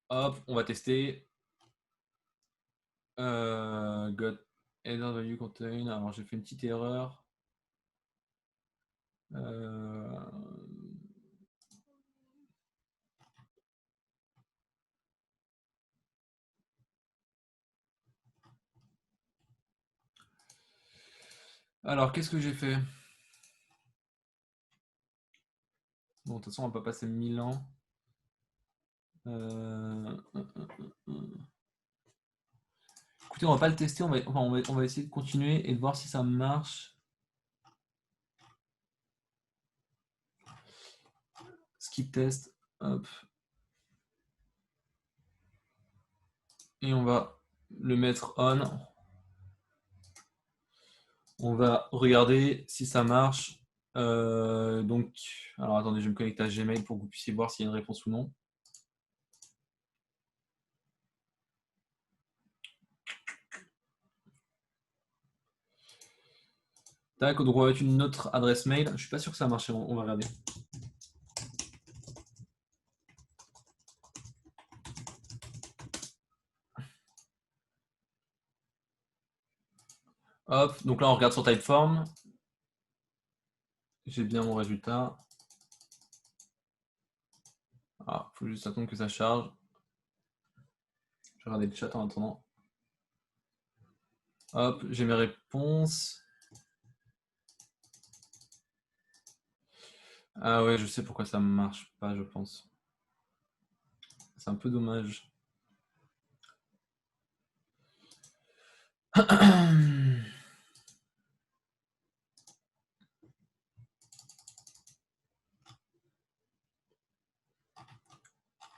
Hop, on va tester. Got header value contain. Alors, j'ai fait une petite erreur. Alors, qu'est-ce que j'ai fait? Bon, de toute façon, on va pas passer 1000 ans. Écoutez, on va pas le tester, on va essayer de continuer et de voir si ça marche. Skip test, hop. Et on va le mettre on. On va regarder si ça marche. Donc, alors attendez, je vais me connecter à Gmail pour que vous puissiez voir s'il y a une réponse ou non. Tac, donc on va mettre une autre adresse mail. Je suis pas sûr que ça marche, on va regarder. Hop, donc là on regarde sur Typeform. J'ai bien mon résultat. Ah, faut juste attendre que ça charge. Je vais regarder le chat en attendant. Hop, j'ai mes réponses. Ah ouais, je sais pourquoi ça marche pas, je pense. C'est un peu dommage.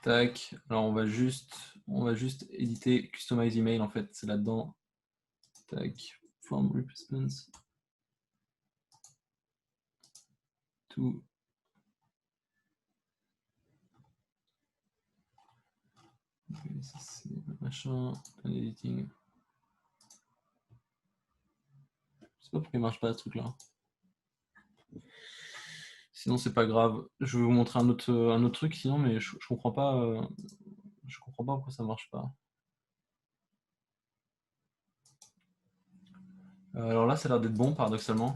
Tac, alors on va juste éditer Customize Email en fait, c'est là-dedans. Tac, Form Replacements. Tout. Ça c'est machin, editing. Je sais pas pourquoi il marche pas ce truc là. Sinon c'est pas grave. Je vais vous montrer un autre truc sinon, mais je comprends pas. Je comprends pas pourquoi ça marche pas. Alors là, ça a l'air d'être bon, paradoxalement.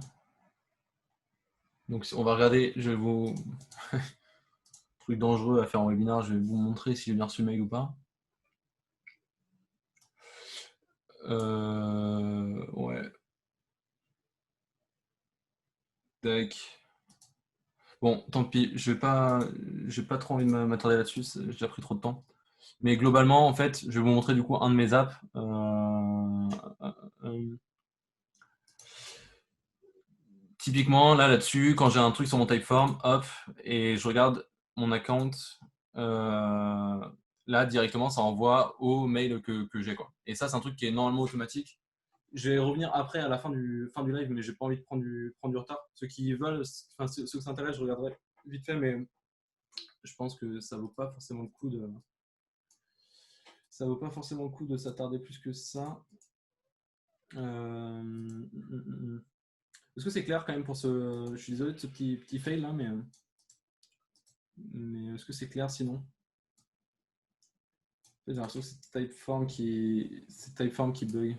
Donc on va regarder, je vais vous... truc dangereux à faire en webinaire, je vais vous montrer si j'ai bien reçu le mail ou pas. Ouais. Tac. Bon, tant pis, j'ai pas trop envie de m'attarder là-dessus, j'ai déjà pris trop de temps. Mais globalement, en fait, je vais vous montrer du coup un de mes apps. Typiquement, là-dessus, quand j'ai un truc sur mon Typeform, hop, et je regarde mon account, là, directement, ça envoie au mail que j'ai, quoi. Et ça, c'est un truc qui est normalement automatique. Je vais revenir après à la fin du live, mais j'ai pas envie de prendre du retard. Ceux qui veulent, enfin ceux qui s'intéressent, je regarderai vite fait, mais je pense que ça vaut pas forcément le coup de s'attarder plus que ça. Est-ce que c'est clair quand même pour ce... Je suis désolé de ce petit fail là, mais est-ce que c'est clair sinon? J'ai l'impression que c'est Typeform qui bug.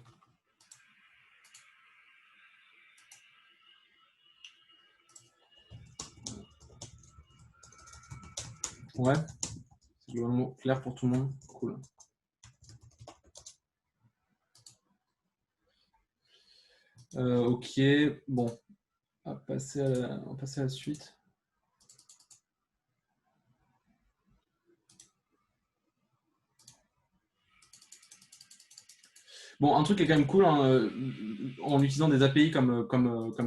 Ouais, c'est globalement clair pour tout le monde. Cool. Ok, bon, on va passer à la suite. Bon, un truc qui est quand même cool hein, en utilisant des API comme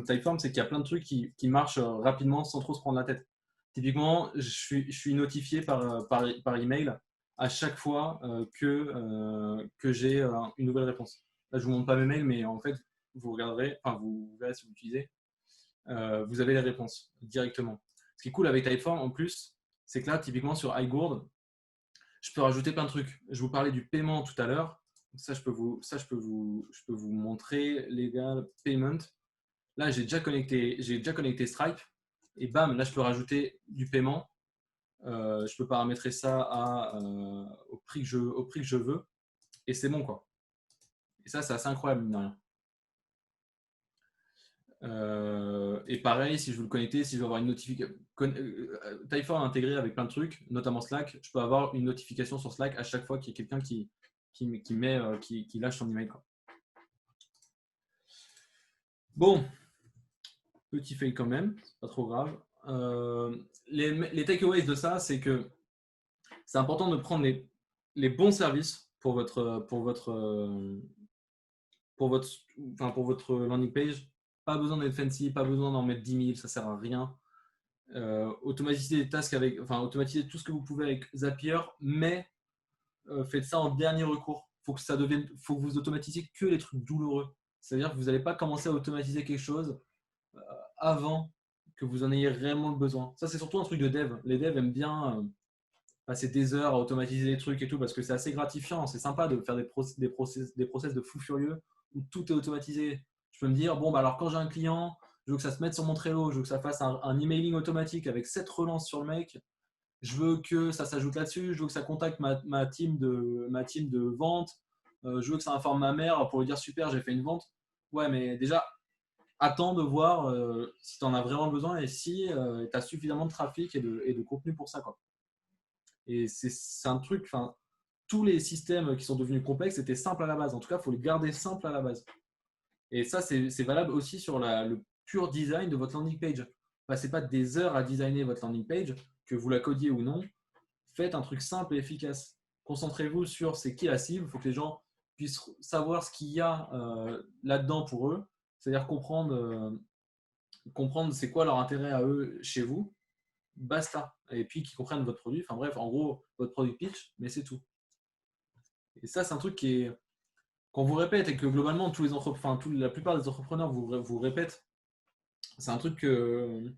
Typeform, c'est qu'il y a plein de trucs qui marchent rapidement sans trop se prendre la tête. Typiquement, je suis notifié par email à chaque fois que j'ai une nouvelle réponse. Là, je ne vous montre pas mes mails, mais en fait, vous regarderez, enfin, vous verrez si vous utilisez, vous avez les réponses directement. Ce qui est cool avec Typeform, en plus, c'est que là, typiquement sur iGourd, je peux rajouter plein de trucs. Je vous parlais du paiement tout à l'heure. Ça, je peux vous montrer Legal Payment. Là, j'ai déjà connecté Stripe et bam, là, je peux rajouter du paiement. Je peux paramétrer ça au prix que je veux et c'est bon quoi. Et ça, c'est assez incroyable mine de rien. Et pareil, si je veux le connecter, si je veux avoir une notification, Typeform est intégré avec plein de trucs, notamment Slack. Je peux avoir une notification sur Slack à chaque fois qu'il y a quelqu'un qui lâche son email, quoi. Bon, petit fail quand même, c'est pas trop grave. Les takeaways de ça, c'est que c'est important de prendre les bons services pour votre landing page. Pas besoin d'être fancy, pas besoin d'en mettre 10 000, ça sert à rien. Automatiser les tasks automatiser tout ce que vous pouvez avec Zapier, mais faites ça en dernier recours. Faut que vous automatisiez que les trucs douloureux. C'est-à-dire que vous n'allez pas commencer à automatiser quelque chose avant que vous en ayez réellement le besoin. Ça, c'est surtout un truc de dev. Les devs aiment bien passer des heures à automatiser des trucs et tout parce que c'est assez gratifiant. C'est sympa de faire des process de fou furieux où tout est automatisé. Je peux me dire, bon, bah alors quand j'ai un client, je veux que ça se mette sur mon Trello, je veux que ça fasse un emailing automatique avec 7 relances sur le mec. Je veux que ça s'ajoute là-dessus, je veux que ça contacte ma team de vente, je veux que ça informe ma mère pour lui dire super, j'ai fait une vente. Ouais, mais déjà, attends de voir si tu en as vraiment besoin et si tu as suffisamment de trafic et de contenu pour ça, quoi. Et c'est un truc, enfin, tous les systèmes qui sont devenus complexes étaient simples à la base. En tout cas, il faut les garder simples à la base. Et ça, c'est valable aussi sur le pur design de votre landing page. Passez pas des heures à designer votre landing page, que vous la codiez ou non. Faites un truc simple et efficace. Concentrez-vous sur c'est qui la cible. Il faut que les gens puissent savoir ce qu'il y a là-dedans pour eux. C'est-à-dire comprendre c'est quoi leur intérêt à eux chez vous. Basta. Et puis qu'ils comprennent votre produit. Enfin bref, en gros, votre produit pitch, mais c'est tout. Et ça, c'est un truc qui est qu'on vous répète et que globalement la plupart des entrepreneurs vous répètent. C'est un truc que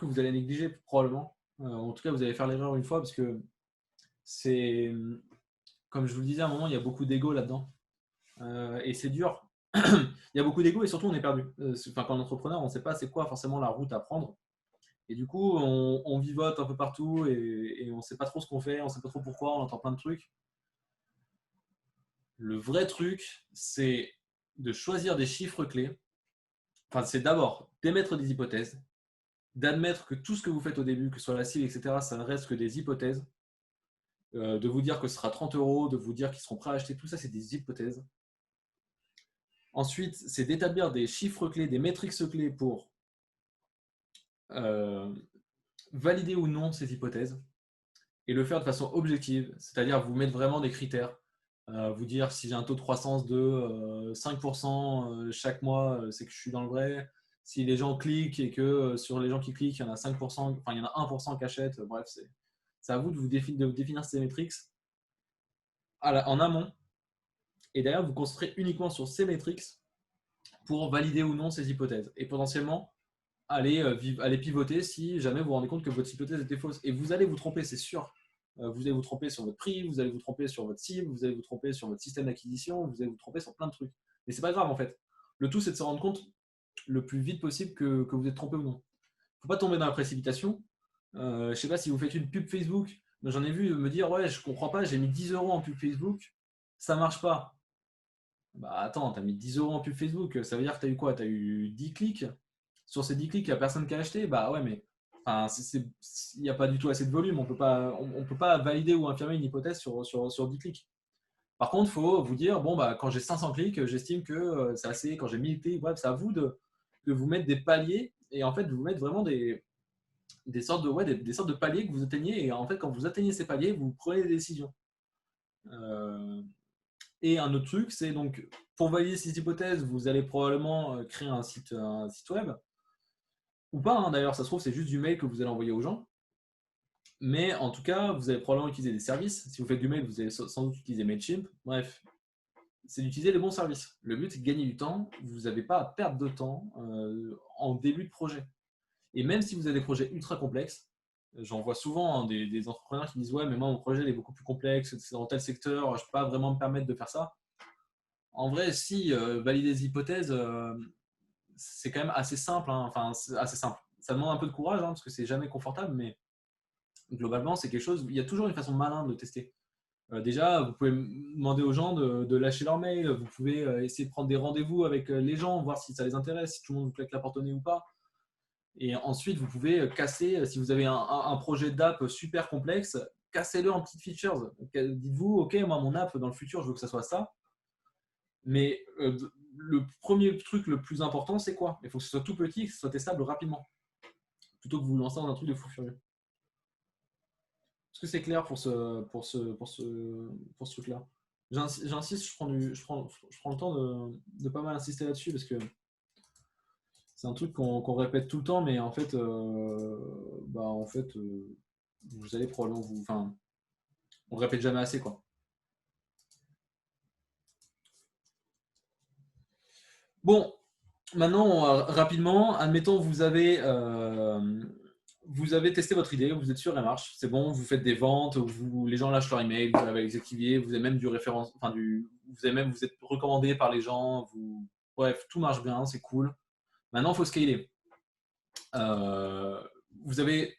vous allez négliger probablement. En tout cas, vous allez faire l'erreur une fois parce que c'est, comme je vous le disais à un moment, il y a beaucoup d'ego là-dedans. Et c'est dur. Il y a beaucoup d'ego et surtout on est perdu. Enfin, quand on est entrepreneur, on ne sait pas c'est quoi forcément la route à prendre. Et du coup, on vivote un peu partout et on ne sait pas trop ce qu'on fait, on ne sait pas trop pourquoi, on entend plein de trucs. Le vrai truc, c'est de choisir des chiffres clés. Enfin, c'est d'abord d'émettre des hypothèses, d'admettre que tout ce que vous faites au début, que ce soit la cible, etc., ça ne reste que des hypothèses. De vous dire que ce sera 30 euros, de vous dire qu'ils seront prêts à acheter, tout ça, c'est des hypothèses. Ensuite, c'est d'établir des chiffres clés, des métriques clés pour valider ou non ces hypothèses et le faire de façon objective, c'est-à-dire vous mettre vraiment des critères, vous dire si j'ai un taux de croissance de 5% chaque mois, c'est que je suis dans le vrai. Si les gens cliquent et que sur les gens qui cliquent, il y en a 5%, enfin il y en a 1% qui achètent, bref, c'est à vous de définir ces métriques en amont et derrière vous concentrez uniquement sur ces métriques pour valider ou non ces hypothèses et potentiellement aller pivoter si jamais vous vous rendez compte que votre hypothèse était fausse. Et vous allez vous tromper, c'est sûr. Vous allez vous tromper sur votre prix, vous allez vous tromper sur votre cible, vous allez vous tromper sur votre système d'acquisition, vous allez vous tromper sur plein de trucs. Mais c'est pas grave en fait. Le tout, c'est de se rendre compte le plus vite possible que vous êtes trompé ou non. Faut pas tomber dans la précipitation. Je sais pas si vous faites une pub Facebook, mais j'en ai vu me dire ouais, je comprends pas, j'ai mis 10 euros en pub Facebook, ça marche pas. Bah attends, t'as mis 10 euros en pub Facebook, ça veut dire que t'as eu quoi? T'as eu 10 clics. Sur ces 10 clics, il n'y a personne qui a acheté. Bah ouais, mais enfin, il n'y a pas du tout assez de volume. On peut pas valider ou infirmer une hypothèse sur 10 clics. Par contre, il faut vous dire, bon, bah, quand j'ai 500 clics, j'estime que c'est assez. Quand j'ai 1000 clics, bref, c'est à vous de vous mettre des paliers et en fait, de vous mettre vraiment des sortes des sortes de paliers que vous atteignez. Et en fait, quand vous atteignez ces paliers, vous prenez des décisions. Et un autre truc, c'est donc pour valider ces hypothèses, vous allez probablement créer un site web. Ou pas, hein, d'ailleurs, ça se trouve, c'est juste du mail que vous allez envoyer aux gens. Mais en tout cas, vous allez probablement utiliser des services. Si vous faites du mail, vous allez sans doute utiliser Mailchimp. Bref, c'est d'utiliser les bons services. Le but, c'est de gagner du temps. Vous n'avez pas à perdre de temps en début de projet. Et même si vous avez des projets ultra complexes, j'en vois souvent hein, des entrepreneurs qui disent ouais, mais moi, mon projet il est beaucoup plus complexe, c'est dans tel secteur, je ne peux pas vraiment me permettre de faire ça. En vrai, si valider des hypothèses, c'est quand même assez simple. Hein. Enfin, c'est assez simple. Ça demande un peu de courage hein, parce que c'est jamais confortable, mais globalement, c'est quelque chose. Il y a toujours une façon malin de tester. Déjà, vous pouvez demander aux gens de lâcher leur mail. Vous pouvez essayer de prendre des rendez-vous avec les gens, voir si ça les intéresse, si tout le monde vous claque la porte au nez ou pas. Et ensuite, vous pouvez casser, si vous avez un projet d'app super complexe, cassez-le en petites features. Dites-vous, OK, moi, mon app, dans le futur, je veux que ça soit ça. Mais le premier truc le plus important, c'est quoi? Il faut que ce soit tout petit et que ce soit testable rapidement, plutôt que vous lancer dans un truc de fou furieux. Est-ce que c'est clair pour ce truc-là? J'insiste, je prends le temps de pas mal insister là-dessus parce que c'est un truc qu'on répète tout le temps, mais en fait, vous allez probablement enfin, on le répète jamais assez, quoi. Bon, maintenant, rapidement, admettons vous avez vous avez testé votre idée, vous êtes sûr elle marche, c'est bon, vous faites des ventes, les gens lâchent leur email, vous avez les activés, vous avez même vous êtes recommandé par les gens, bref, tout marche bien, c'est cool. Maintenant, il faut scaler. Vous avez,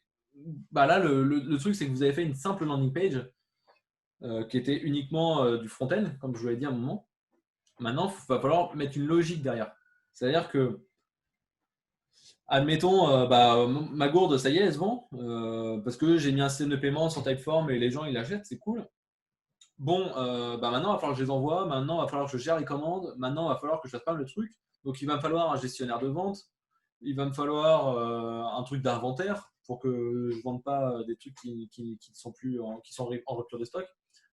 là, le truc, c'est que vous avez fait une simple landing page qui était uniquement du front-end, comme je vous l'ai dit à un moment. Maintenant, il va falloir mettre une logique derrière. C'est-à-dire que, admettons, ma gourde, ça y est, elle se vend, parce que j'ai mis un système de paiement sur Typeform et les gens, ils l'achètent, c'est cool. Bon, maintenant, il va falloir que je les envoie, maintenant, il va falloir que je gère les commandes, maintenant, il va falloir que je fasse pas le truc. Donc, il va me falloir un gestionnaire de vente, il va me falloir un truc d'inventaire pour que je ne vende pas des trucs qui sont en rupture de stock.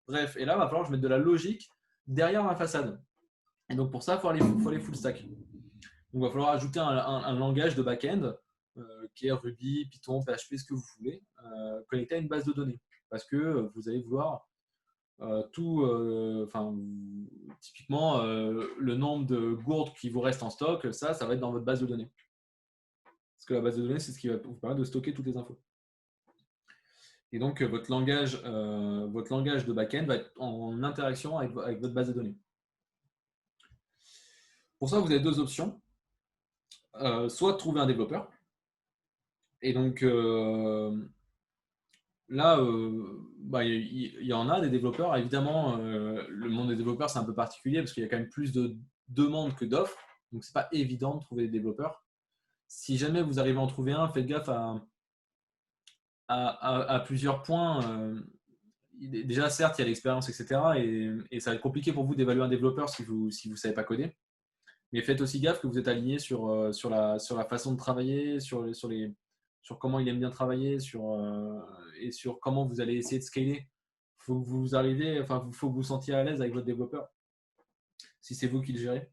Bref, et là, il va falloir que je mette de la logique derrière ma façade. Et donc, pour ça, il faut aller full stack. Donc, il va falloir ajouter un langage de back-end qui est Ruby, Python, PHP, ce que vous voulez, connecté à une base de données. Parce que vous allez vouloir typiquement, le nombre de gourdes qui vous reste en stock, ça va être dans votre base de données. Parce que la base de données, c'est ce qui va vous permettre de stocker toutes les infos. Et donc, votre langage de back-end va être en interaction avec votre base de données. Pour ça, vous avez deux options. Soit trouver un développeur. Et donc, là, il y en a des développeurs. Évidemment, le monde des développeurs, c'est un peu particulier parce qu'il y a quand même plus de demandes que d'offres. Donc, c'est pas évident de trouver des développeurs. Si jamais vous arrivez à en trouver un, faites gaffe à plusieurs points. Déjà, certes, il y a l'expérience, etc. Et ça va être compliqué pour vous d'évaluer un développeur si vous ne savez pas coder. Mais faites aussi gaffe que vous êtes aligné sur la façon de travailler, sur comment il aime bien travailler, et sur comment vous allez essayer de scaler. Faut que vous faut que vous sentiez à l'aise avec votre développeur. Si c'est vous qui le gérez.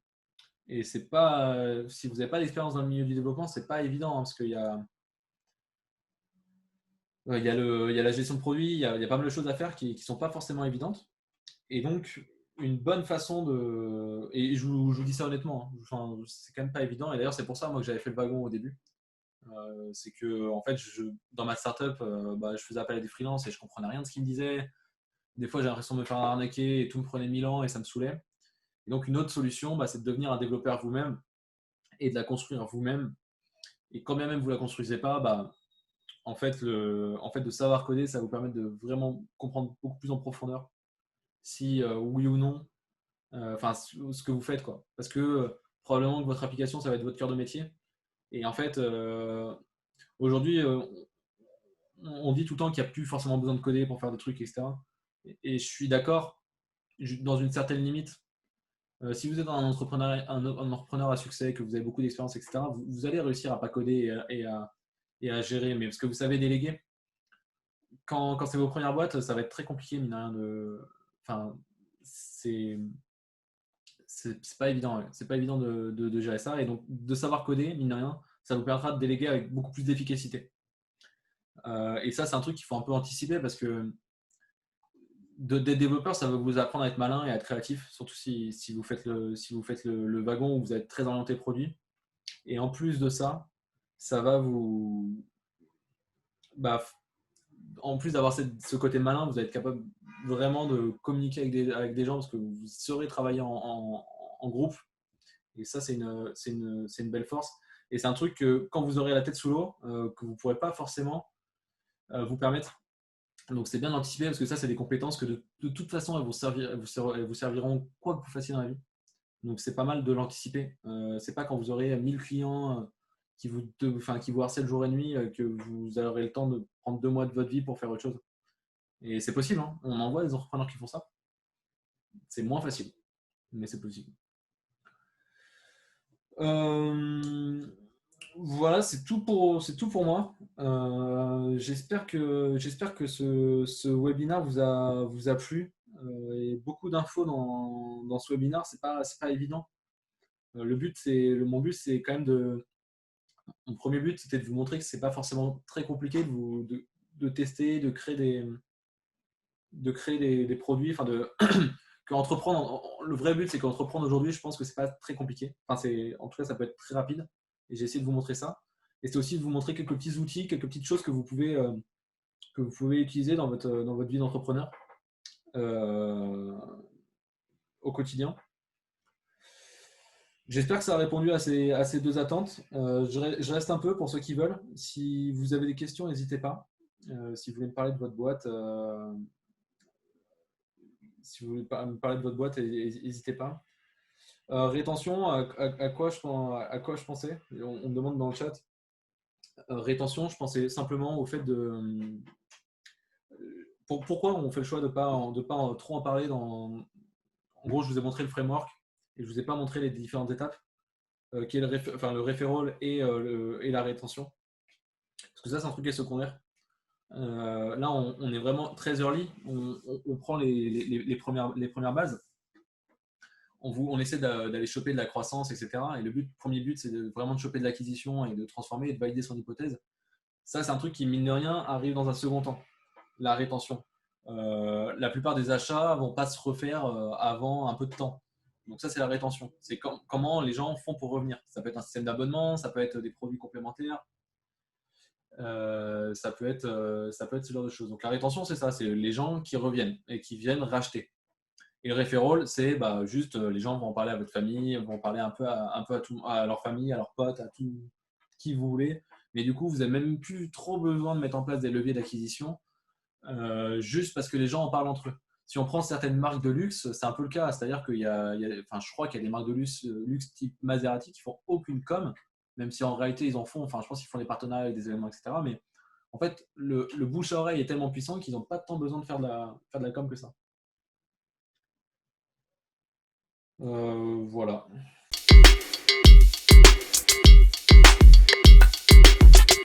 Et c'est pas, si vous n'avez pas d'expérience dans le milieu du développement, c'est pas évident hein, parce qu'il y a la gestion de produits, il y a pas mal de choses à faire qui ne sont pas forcément évidentes. Et donc, une bonne façon de. Et je vous dis ça honnêtement, hein, c'est quand même pas évident. Et d'ailleurs, c'est pour ça moi, que j'avais fait le wagon au début. C'est que, en fait, dans ma startup, je faisais appel à des freelances et je comprenais rien de ce qu'ils me disaient. Des fois, j'ai l'impression de me faire arnaquer et tout me prenait 1000 ans et ça me saoulait. Et donc, une autre solution, c'est de devenir un développeur vous-même et de la construire vous-même. Et quand bien même vous la construisez pas, en fait, de savoir coder, ça vous permet de vraiment comprendre beaucoup plus en profondeur si oui ou non, ce que vous faites, quoi. Parce que probablement que votre application, ça va être votre cœur de métier. Et en fait, aujourd'hui, on dit tout le temps qu'il n'y a plus forcément besoin de coder pour faire des trucs, etc. Et je suis d'accord, dans une certaine limite. Si vous êtes un entrepreneur à succès, que vous avez beaucoup d'expérience, etc., vous allez réussir à pas coder et à gérer. Mais parce que vous savez déléguer, quand c'est vos premières boîtes, ça va être très compliqué, mine de rien. C'est pas évident. Ouais. C'est pas évident de gérer ça. Et donc, de savoir coder, mine de rien, ça vous permettra de déléguer avec beaucoup plus d'efficacité. Et ça, c'est un truc qu'il faut un peu anticiper parce que d'être développeur, ça va vous apprendre à être malin et à être créatif, surtout si vous faites le wagon où vous êtes très orienté produit. Et en plus de ça, ça va vous. En plus d'avoir ce côté malin, vous allez être capable vraiment de communiquer avec des gens parce que vous saurez travailler en groupe. Et ça, c'est une belle force. Et c'est un truc que quand vous aurez la tête sous l'eau, que vous ne pourrez pas forcément vous permettre. Donc c'est bien d'anticiper parce que ça, c'est des compétences que de toute façon, elles vous serviront quoi que vous fassiez dans la vie. Donc c'est pas mal de l'anticiper. C'est pas quand vous aurez 1000 clients qui vous harcèlent jour et nuit que vous aurez le temps de prendre 2 mois de votre vie pour faire autre chose. Et c'est possible, hein. On en voit des entrepreneurs qui font ça. C'est moins facile, mais c'est possible. Voilà, c'est tout pour moi. J'espère que ce webinaire vous a plu. Et beaucoup d'infos dans ce webinaire, c'est pas évident. Mon but, c'est quand même mon premier but, c'était de vous montrer que c'est pas forcément très compliqué de tester, de créer des produits, le vrai but, c'est qu'entreprendre aujourd'hui, je pense que c'est pas très compliqué. En tout cas, ça peut être très rapide. Et j'ai essayé de vous montrer ça. Et c'est aussi de vous montrer quelques petits outils, quelques petites choses que vous pouvez utiliser dans votre vie d'entrepreneur au quotidien. J'espère que ça a répondu à ces deux attentes. Je reste un peu pour ceux qui veulent. Si vous avez des questions, n'hésitez pas. Si vous voulez me parler de votre boîte, n'hésitez pas. Rétention, à quoi je pensais? On me demande dans le chat. Rétention, je pensais simplement au fait de. Pourquoi on fait le choix de ne pas trop en parler dans. En gros, je vous ai montré le framework et je ne vous ai pas montré les différentes étapes, qui est le referral et la rétention. Parce que ça, c'est un truc qui est secondaire. Là, on est vraiment très early. On prend les premières bases. On essaie d'aller choper de la croissance, etc. Et le premier but, c'est vraiment de choper de l'acquisition et de transformer et de valider son hypothèse. Ça, c'est un truc qui, mine de rien, arrive dans un second temps. La rétention. La plupart des achats ne vont pas se refaire avant un peu de temps. Donc ça, c'est la rétention. C'est comment les gens font pour revenir. Ça peut être un système d'abonnement, ça peut être des produits complémentaires, ça peut être ce genre de choses. Donc la rétention, c'est ça, c'est les gens qui reviennent et qui viennent racheter. Et le referral, c'est juste les gens vont en parler à votre famille, vont parler un peu à leur famille, à leurs potes, à tout qui vous voulez. Mais du coup, vous n'avez même plus trop besoin de mettre en place des leviers d'acquisition, juste parce que les gens en parlent entre eux. Si on prend certaines marques de luxe, c'est un peu le cas. C'est-à-dire je crois qu'il y a des marques de luxe type Maserati qui font aucune com, même si en réalité ils en font. Enfin, je pense qu'ils font des partenariats avec des événements, etc. Mais en fait, le bouche à oreille est tellement puissant qu'ils n'ont pas tant besoin de faire de la com que ça. Voilà.